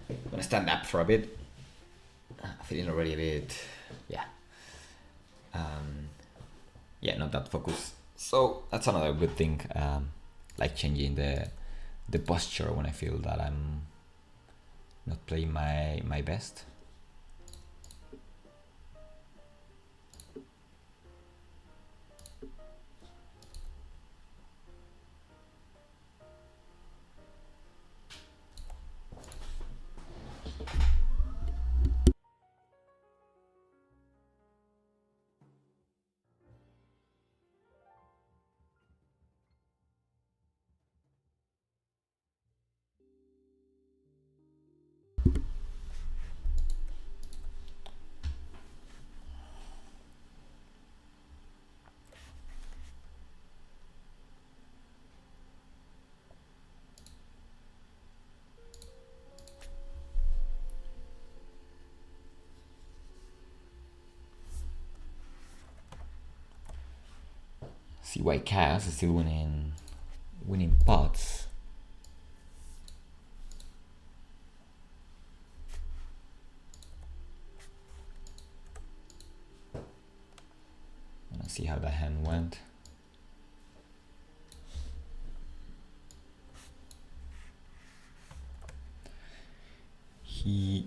I'm gonna stand up for a bit. Feeling already a bit, not that focused. So that's another good thing, like changing the posture when I feel that I'm not playing my best. See why Chaos is still winning pots. Let's see how the hand went. He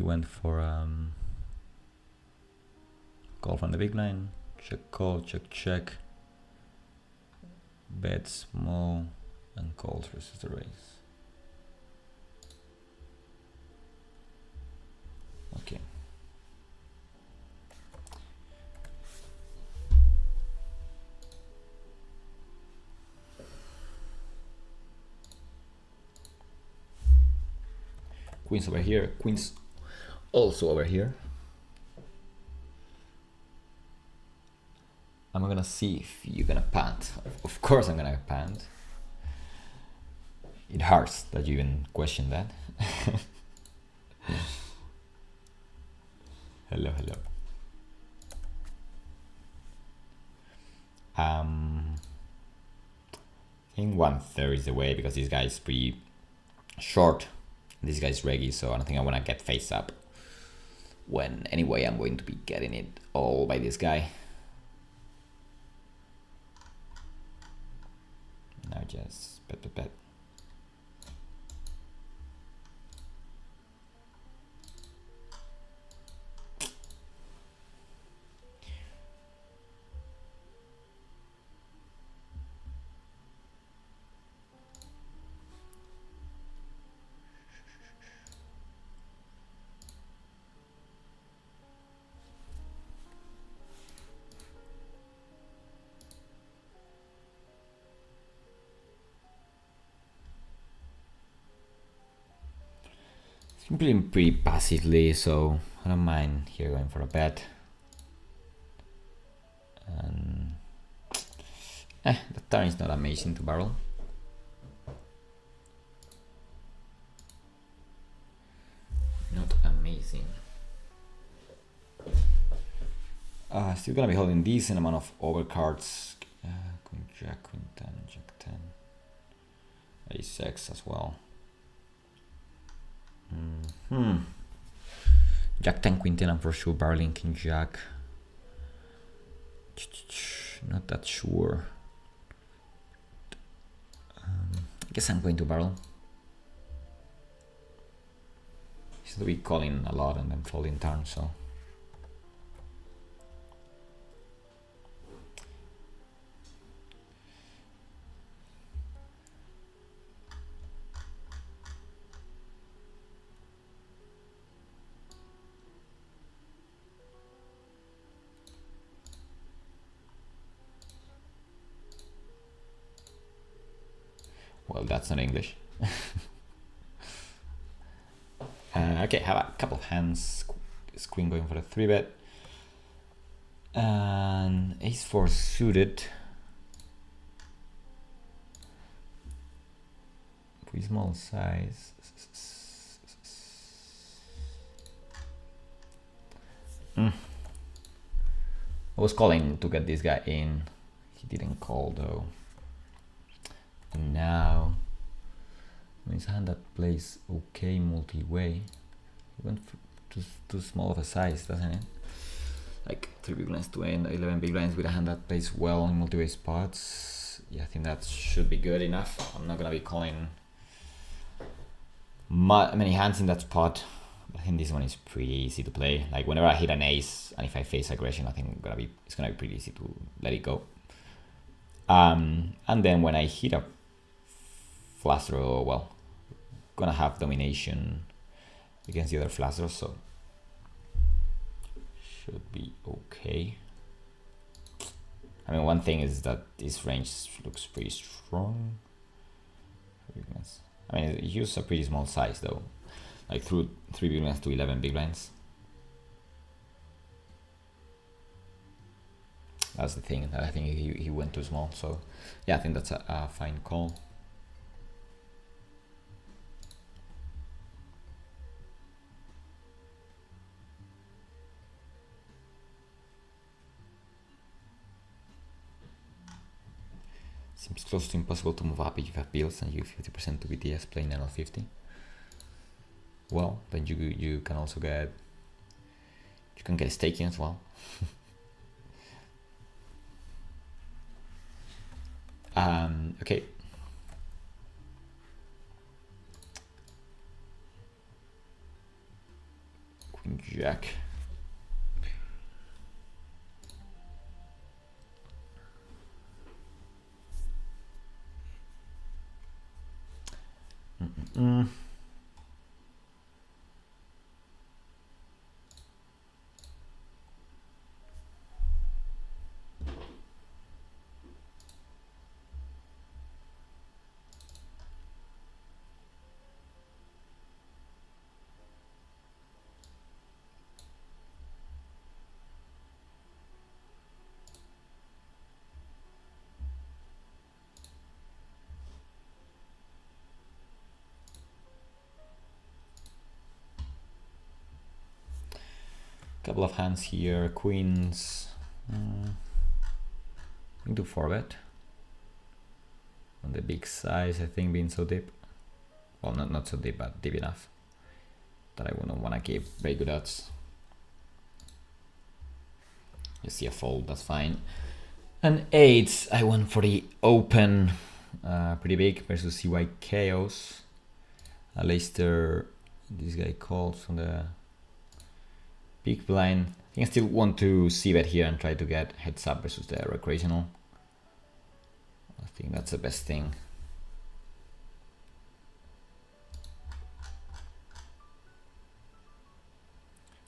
went for call from the big blind, check call, check, bet small, and calls versus the raise. Okay. Queens over here, queens also over here. I'm gonna see if you're gonna pant. Of course I'm gonna pant. It hurts that you even question that. Hello. I think 1/3 is the way because this guy is pretty short. This guy's reggy, so I don't think I want to get face up. When anyway I'm going to be getting it all by this guy. Now just bet. I'm playing pretty passively, so I don't mind here going for a bet. And the turn is not amazing to barrel. Not amazing. Still gonna be holding decent amount of overcards. Queen Jack, Queen 10, Jack 10, Ace X as well. Jack 10, Queen 10, I'm for sure barreling King Jack. Not that sure. I guess I'm going to barrel. He's gonna be calling a lot and then folding turn, so. Well, that's not English. Okay, have a couple of hands. Is queen going for a 3-bet. And ace 4 suited. Pretty small size. I was calling to get this guy in. He didn't call though. And now, it's a hand that plays okay multi-way. He went for too small of a size, doesn't it? Like 3 big blinds to end, 11 big blinds with a hand that plays well in multi-way spots. Yeah, I think that should be good enough. I'm not gonna be calling many hands in that spot. I think this one is pretty easy to play. Like whenever I hit an ace, and if I face aggression, I think it's gonna be pretty easy to let it go. And then when I hit a flush draw, well, gonna have domination against the other flush draws, so should be okay. I mean, one thing is that this range looks pretty strong. I mean, it uses a pretty small size though, like through 3 big blinds to 11 big blinds. That's the thing, that I think he went too small, so yeah, I think that's a fine call. Seems close to impossible to move up if you have bills and you 50% to BTS playing NL50. Well, then you can also get staking as well. Okay. Queen Jack. Couple of hands here, queens. Into 4-bet on the big size. I think being so deep. Well, not so deep, but deep enough that I wouldn't want to keep very good odds. You see a fold, that's fine. And 8s, I went for the open, pretty big versus CY Chaos. Leicester, this guy calls on the big blind. I think I still want to see bet here and try to get heads up versus the recreational. I think that's the best thing.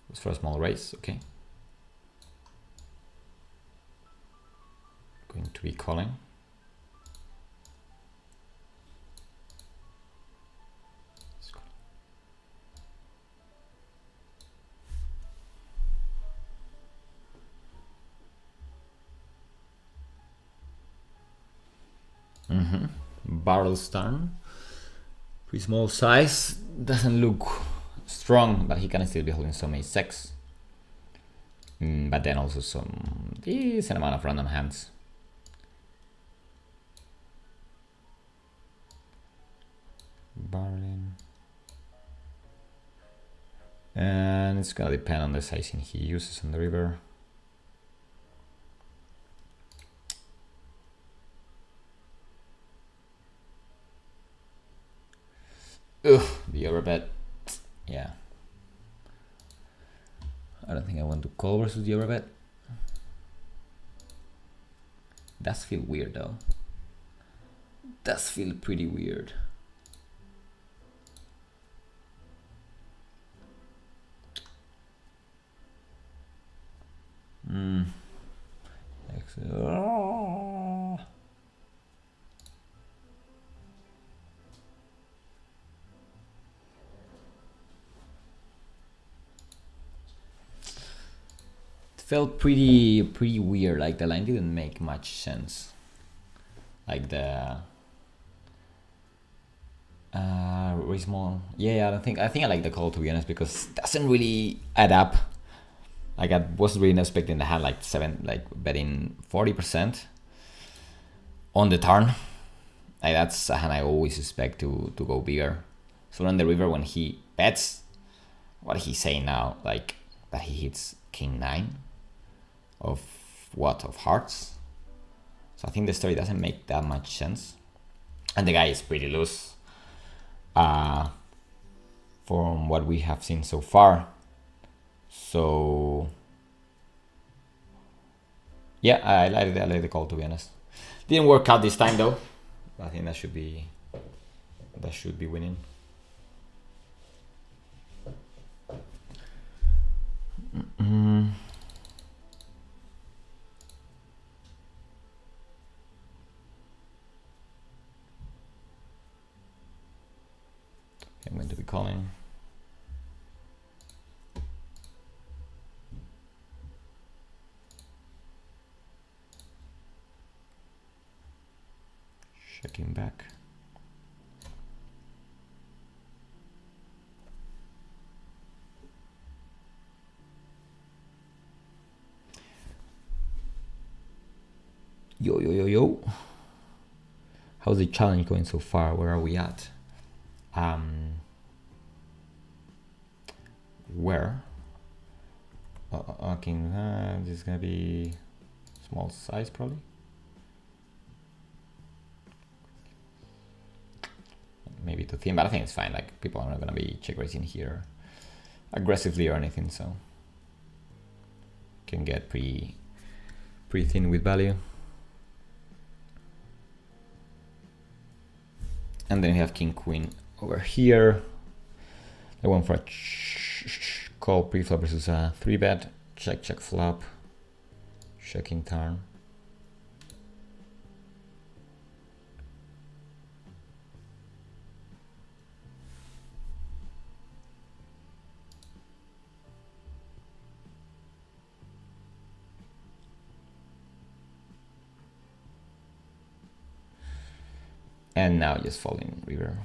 It's for a small raise, okay. Going to be calling. Barrel's turn. Pretty small size. Doesn't look strong, but he can still be holding some ace-6. But then also some decent amount of random hands. Barreling. And it's gonna depend on the sizing he uses on the river. Ugh, the overbet. Yeah. I don't think I want to call versus the overbet. Does feel weird though. Does feel pretty weird. Felt pretty weird. Like the line didn't make much sense. Like the small. Yeah, I think I like the call, to be honest, because it doesn't really add up. Like I wasn't really expecting the hand like betting 40% on the turn. Like that's a hand I always expect to go bigger. So on the river, when he bets, what he's saying now, like that he hits king 9 of hearts. So I think the story doesn't make that much sense, and the guy is pretty loose from what we have seen so far. So yeah, I like the call, to be honest. Didn't work out this time though. I think that should be winning. I'm going to be calling. Checking back. Yo. How's the challenge going so far? Where are we at? Where? Okay, this is gonna be small size probably. Maybe to thin, but I think it's fine. Like, people are not gonna be check raising here aggressively or anything, so can get pretty thin with value. And then you have king queen over here. I went for a call pre-flop versus a 3-bet. Check flop, checking turn. And now just folding river.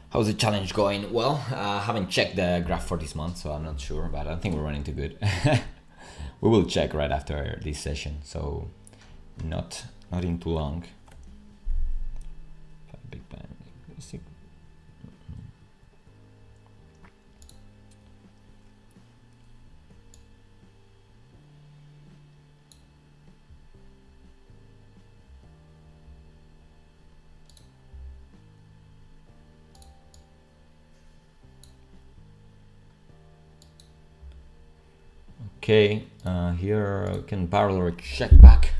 How's the challenge going? Well, I haven't checked the graph for this month, so I'm not sure, but I don't think we're running too good. We will check right after this session, so not in too long. Big bang. Okay, here we can barrel or check back.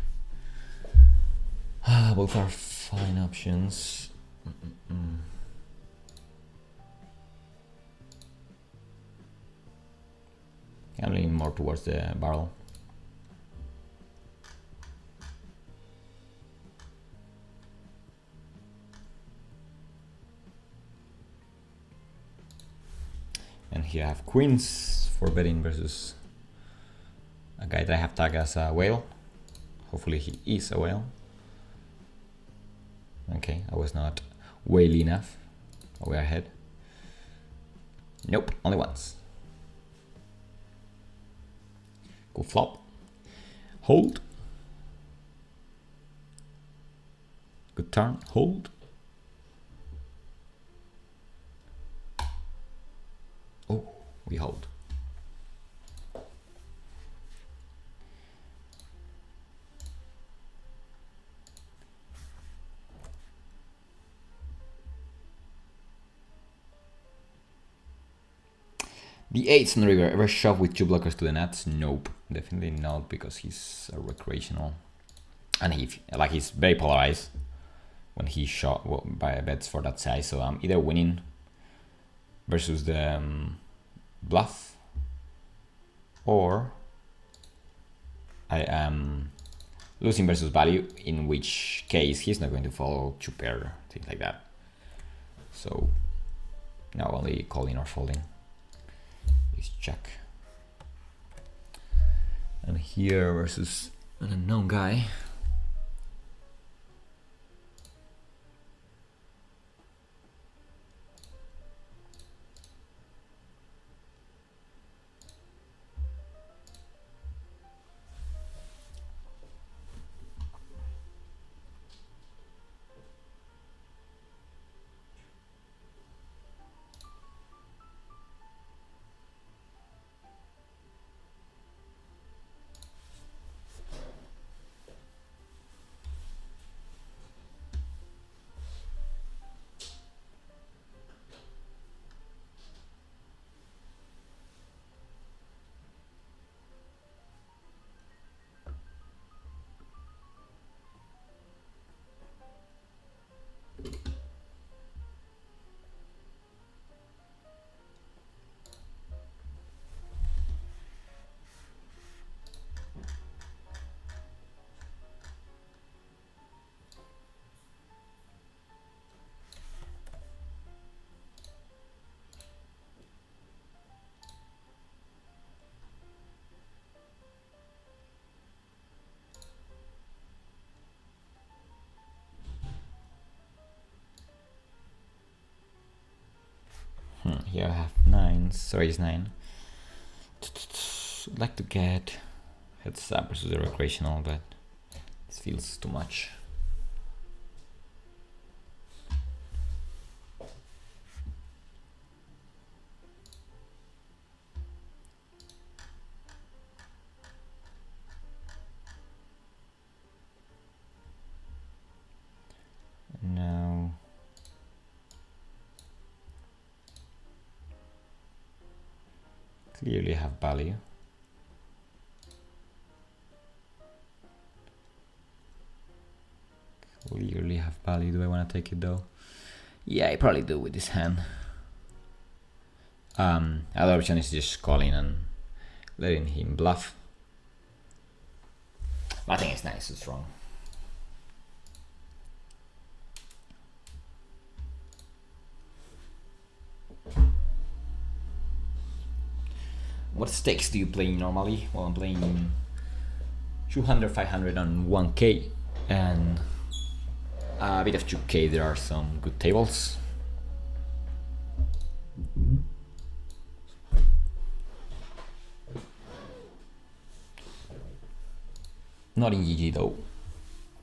Both are fine options. I'm leaning more towards the barrel. And here I have queens for betting versus a guy that I have tagged as a whale. Hopefully he is a whale. Okay, I was not whale enough. Are we ahead? Nope, only once. Go flop. Hold. Good turn. Hold. Oh, we hold. The 8's on the river. Ever shove with 2 blockers to the nuts? Nope, definitely not, because he's a recreational, and he's very polarized when he shot by bets for that size. So I'm either winning versus the bluff, or I am losing versus value, in which case he's not going to follow 2 pair, things like that. So now only calling or folding. Check. And here versus an unknown guy. Here I have nines, so ace nine. I'd like to get heads up versus the recreational, but this feels too much. Now clearly have value. Clearly have value. Do I want to take it though? Yeah, I probably do with this hand. Other option is just calling and letting him bluff. I think it's nice and strong. What stakes do you play normally? Well, I'm playing 200, 500 on 1k and a bit of 2k. There are some good tables. Not in GG though.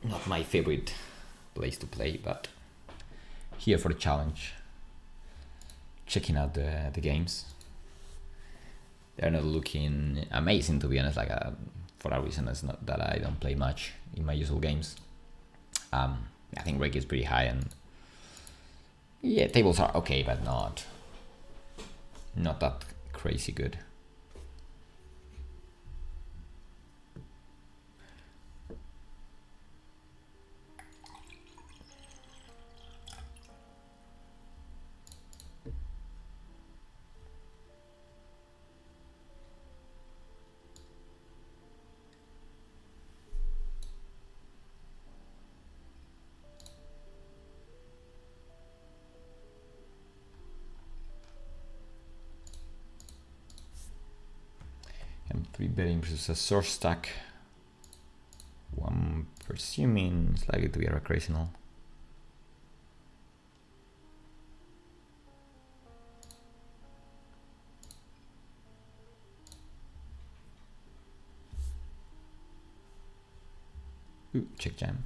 Not my favorite place to play, but here for the challenge. Checking out the games. They're not looking amazing, to be honest. Like for a reason, it's not that I don't play much in my usual games. I think rake is pretty high, and yeah, tables are okay, but not that crazy good. I'm 3-betting versus a source stack. I'm presuming it's likely to be a recreational. Ooh, check jam.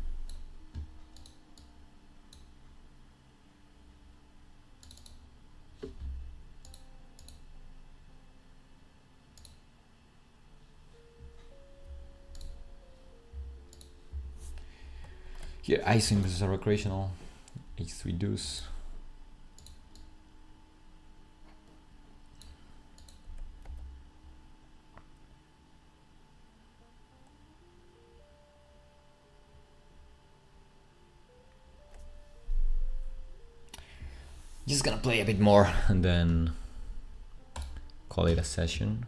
Here, icing versus a recreational. H3 deuce. Just gonna play a bit more and then call it a session.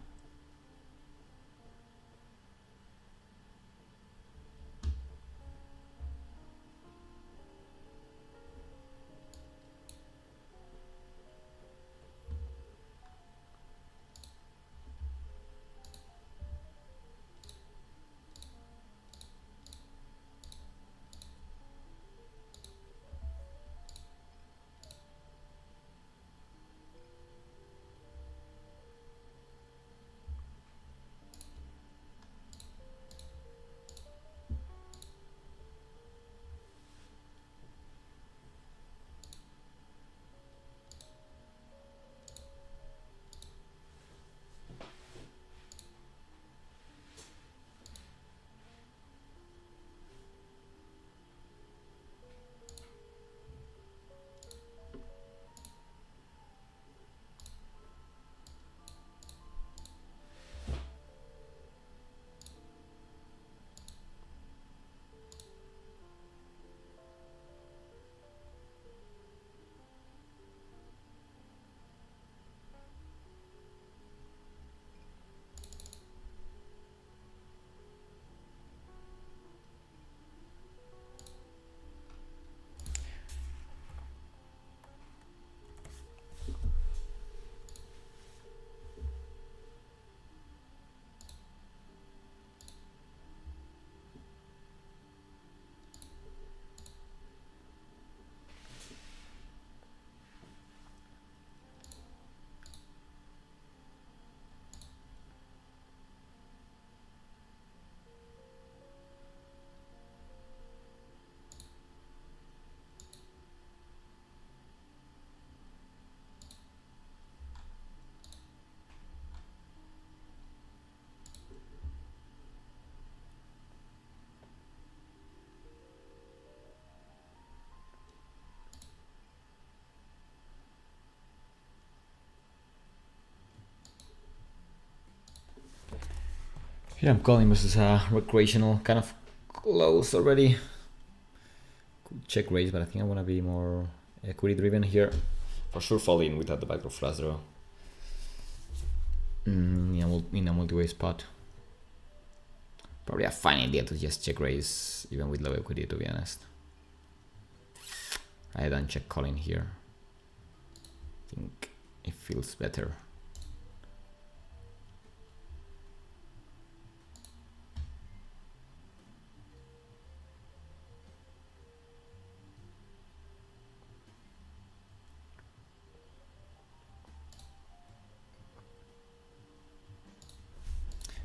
Yeah, I'm calling versus recreational, kind of close already. Could check raise, but I think I want to be more equity driven here. For sure, falling without the backdoor flush draw. In a multi-way spot. Probably a fine idea to just check raise even with low equity, to be honest. I don't check calling here. I think it feels better.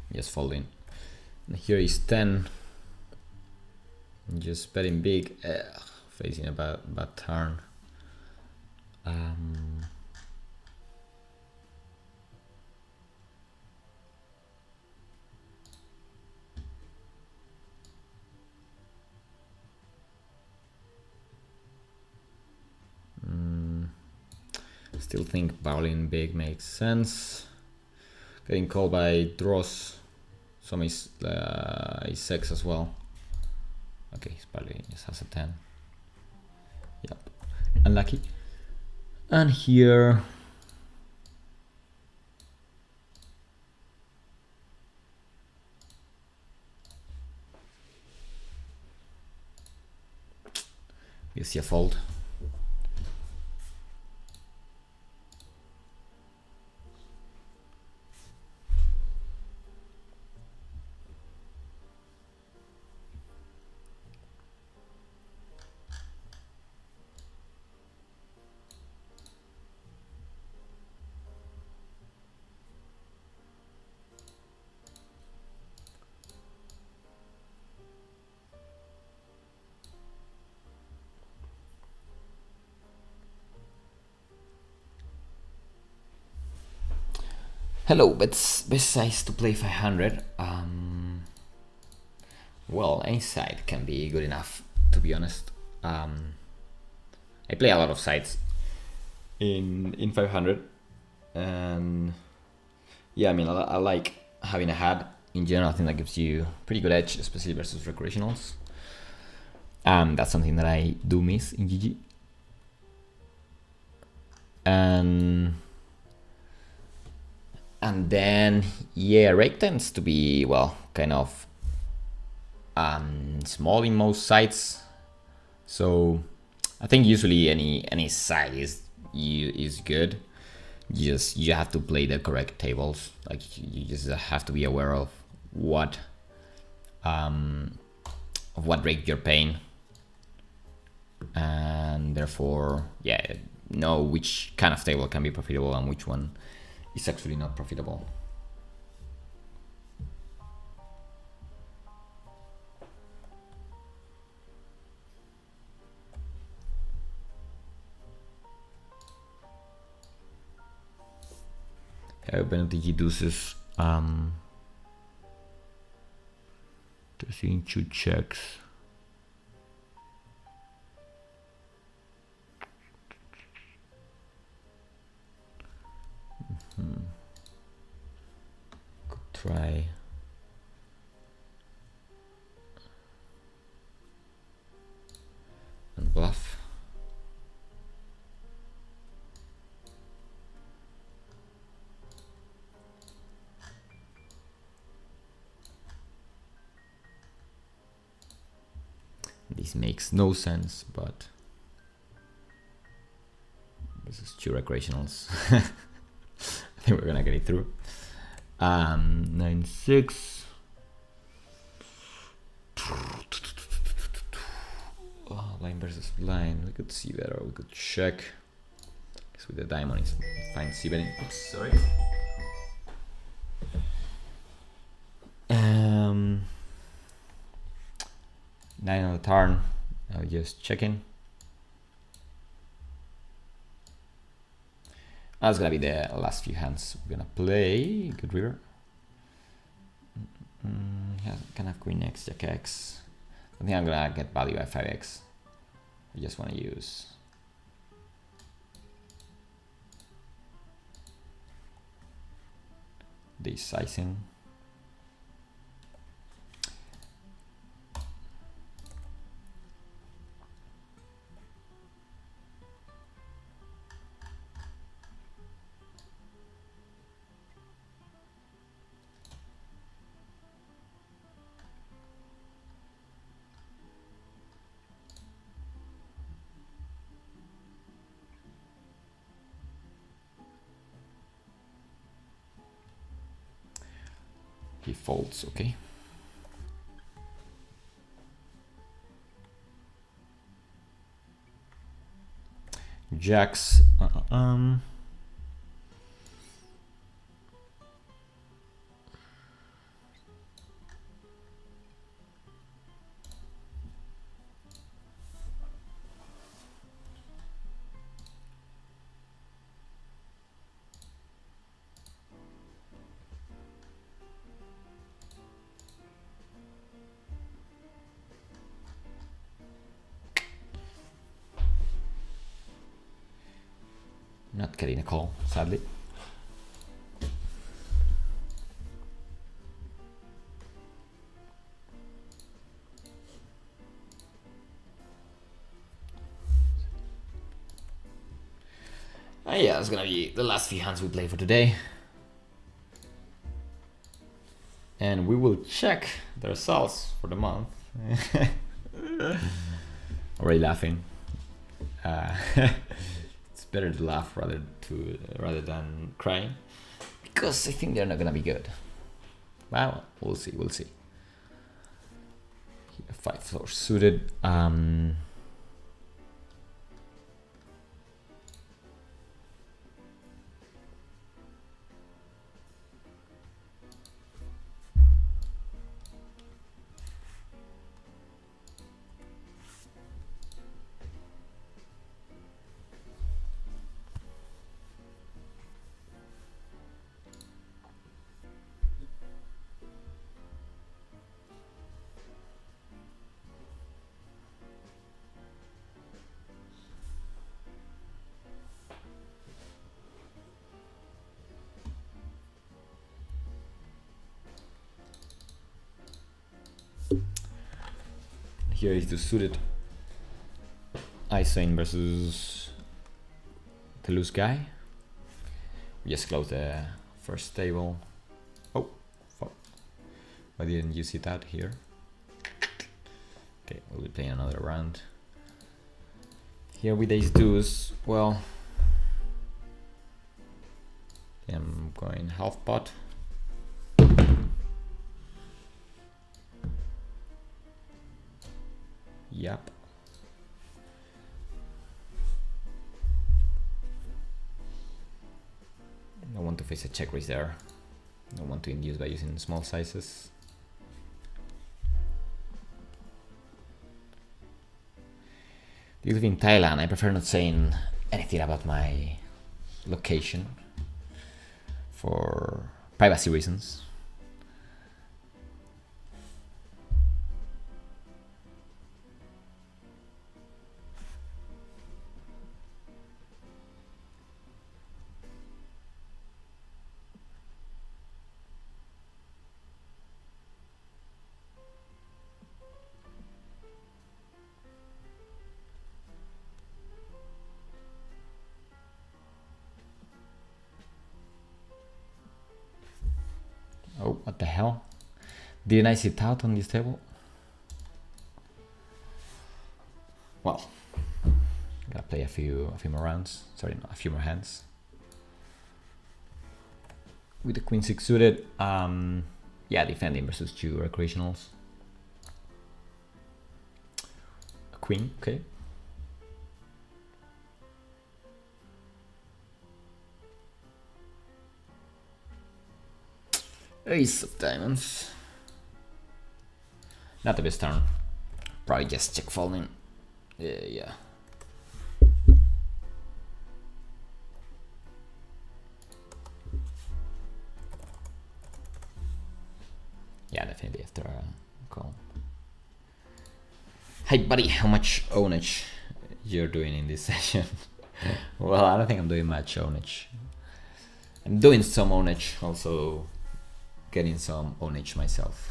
Just folding. And here is 10. Just betting big. Facing a bad turn. Still think barreling big makes sense. Getting called by draws. Some is 6 as well. Okay, he's probably just has a 10. Yep, unlucky. And here you see a fold. Hello, best size to play 500. Well, any side can be good enough, to be honest. I play a lot of sides in 500, and yeah, I mean, I like having a hat in general. I think that gives you pretty good edge, especially versus recreationals. That's something that I do miss in GG. And then, yeah, rake tends to be, well, kind of small in most sites. So I think usually any side is good. You have to play the correct tables. Like you just have to be aware of what rake you're paying, and therefore, yeah, know which kind of table can be profitable and which one is actually not profitable. I open the deuces. Seeing 2 checks. Could try. And bluff. This makes no sense, but this is 2 recreationals. I think we're gonna get it through. 9-6. Oh, line versus line. We could see better. We could check. Because with the diamond, it's fine. See betting. Oops, sorry. 9 on the turn. Now just checking. That's gonna be the last few hands we're gonna play. Good river. Yeah, can have queen x, jack x. I think I'm gonna get value at 5x. I just wanna use this sizing. He folds, okay. Jacks. Not getting a call, sadly. Yeah, it's gonna be the last few hands we play for today. And we will check the results for the month. Already laughing. It's better to laugh rather than crying, because I think they're not gonna be good. Well, we'll see. We'll see. 5-4 suited. Here is the suited ISIN versus the loose guy. We just closed the first table. Oh, fuck. Why didn't you see that here? Okay, we'll be playing another round. Here with ace deuce, well, I'm going half pot. Yep. I want to face a check raise there. I want to induce by using small sizes. Do you live in Thailand? I prefer not saying anything about my location for privacy reasons. Oh, what the hell? Didn't I sit out on this table? Well, gotta play a few more rounds. Sorry, no, a few more hands. With the queen six suited, yeah, defending versus two recreationals. A queen, okay. Ace of diamonds. Not the best turn. Probably just check folding. Yeah. Yeah, definitely after a call. Hey buddy, how much ownage you're doing in this session? Well, I don't think I'm doing much ownage. I'm doing some ownage, also getting some ownage myself.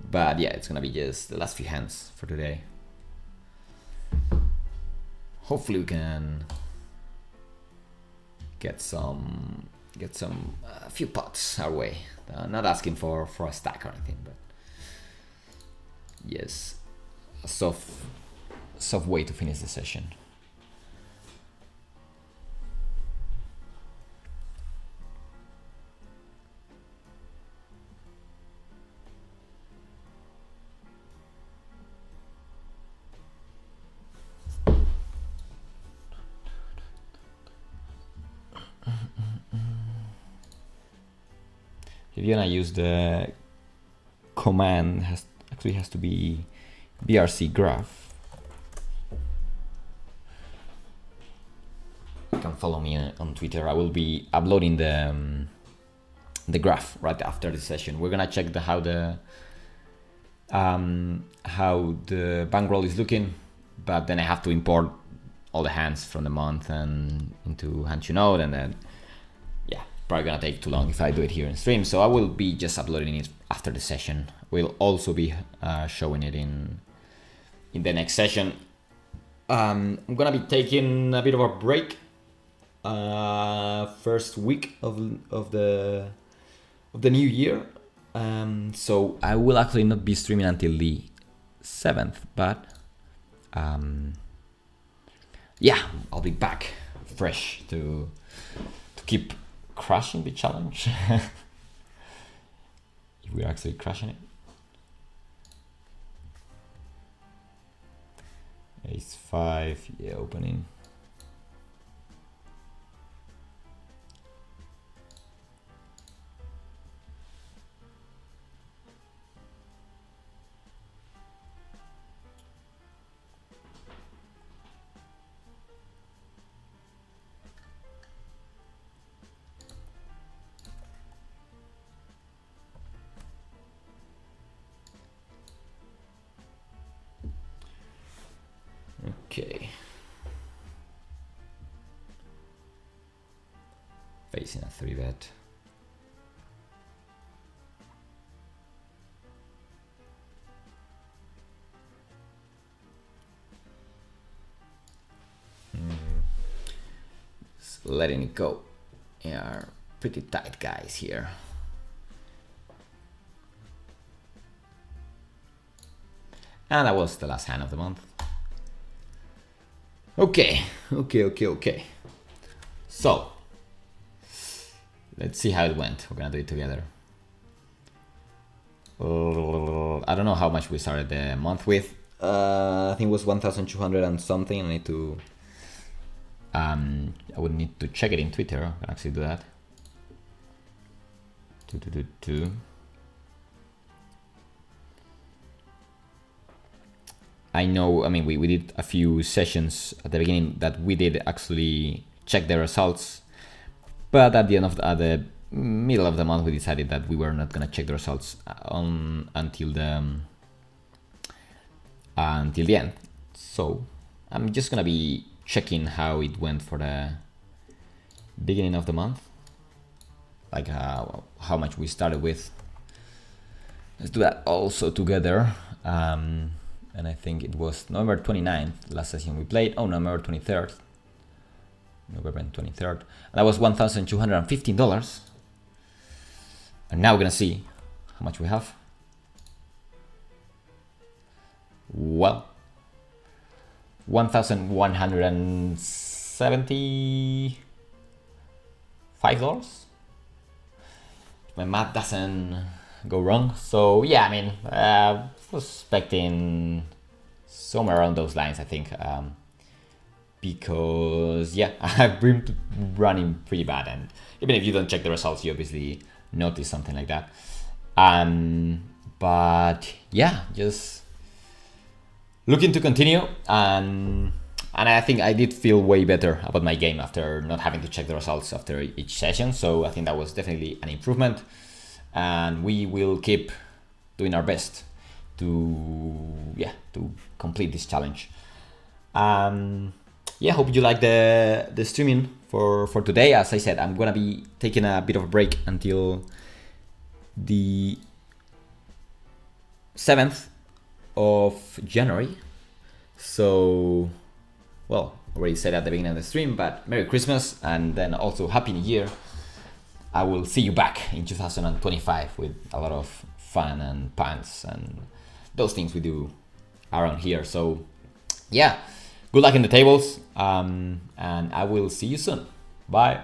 But yeah, it's gonna be just the last few hands for today. Hopefully we can get some a few pots our way. Not asking for a stack or anything, but yes, a soft way to finish the session. if you're gonna use the command, actually has to be BRC graph. You can follow me on Twitter. I will be uploading the graph right after the session. We're gonna check how the bankroll is looking, but then I have to import all the hands from the month and into hand to node, and then yeah, probably gonna take too long if I do it here in stream. So I will be just uploading it after the session. We'll also be showing it in the next session. I'm gonna be taking a bit of a break. First week of the new year. So I will actually not be streaming until the 7th, but yeah, I'll be back fresh to keep crushing the challenge. If we're actually crushing it. Ace 5, yeah, opening. Okay. Facing a 3-bet. Just letting it go. We are pretty tight guys here. And that was the last hand of the month. Okay. So, let's see how it went. We're gonna do it together. I don't know how much we started the month with. I think it was 1,200 and something. I need to. I would need to check it in Twitter. I can actually do that. Two. I know, I mean, we did a few sessions at the beginning that we did actually check the results, but at the end of the middle of the month, we decided that we were not gonna check the results until the end. So I'm just gonna be checking how it went for the beginning of the month, like how much we started with. Let's do that also together. And I think it was November 29th, last session we played. Oh, November 23rd. November 23rd. And that was $1,215. And now we're gonna see how much we have. Well, $1,175. My math doesn't go wrong. So yeah, I mean, was expecting somewhere around those lines, I think, because yeah, I've been running pretty bad, and even if you don't check the results, you obviously notice something like that. But yeah, just looking to continue, and I think I did feel way better about my game after not having to check the results after each session. So I think that was definitely an improvement, and we will keep doing our best to complete this challenge. Yeah, hope you like the streaming for today. As I said, I'm gonna be taking a bit of a break until the 7th of January. So, well, already said at the beginning of the stream, but Merry Christmas and then also Happy New Year. I will see you back in 2025 with a lot of fun and puns and those things we do around here. So yeah, good luck in the tables, and I will see you soon. Bye.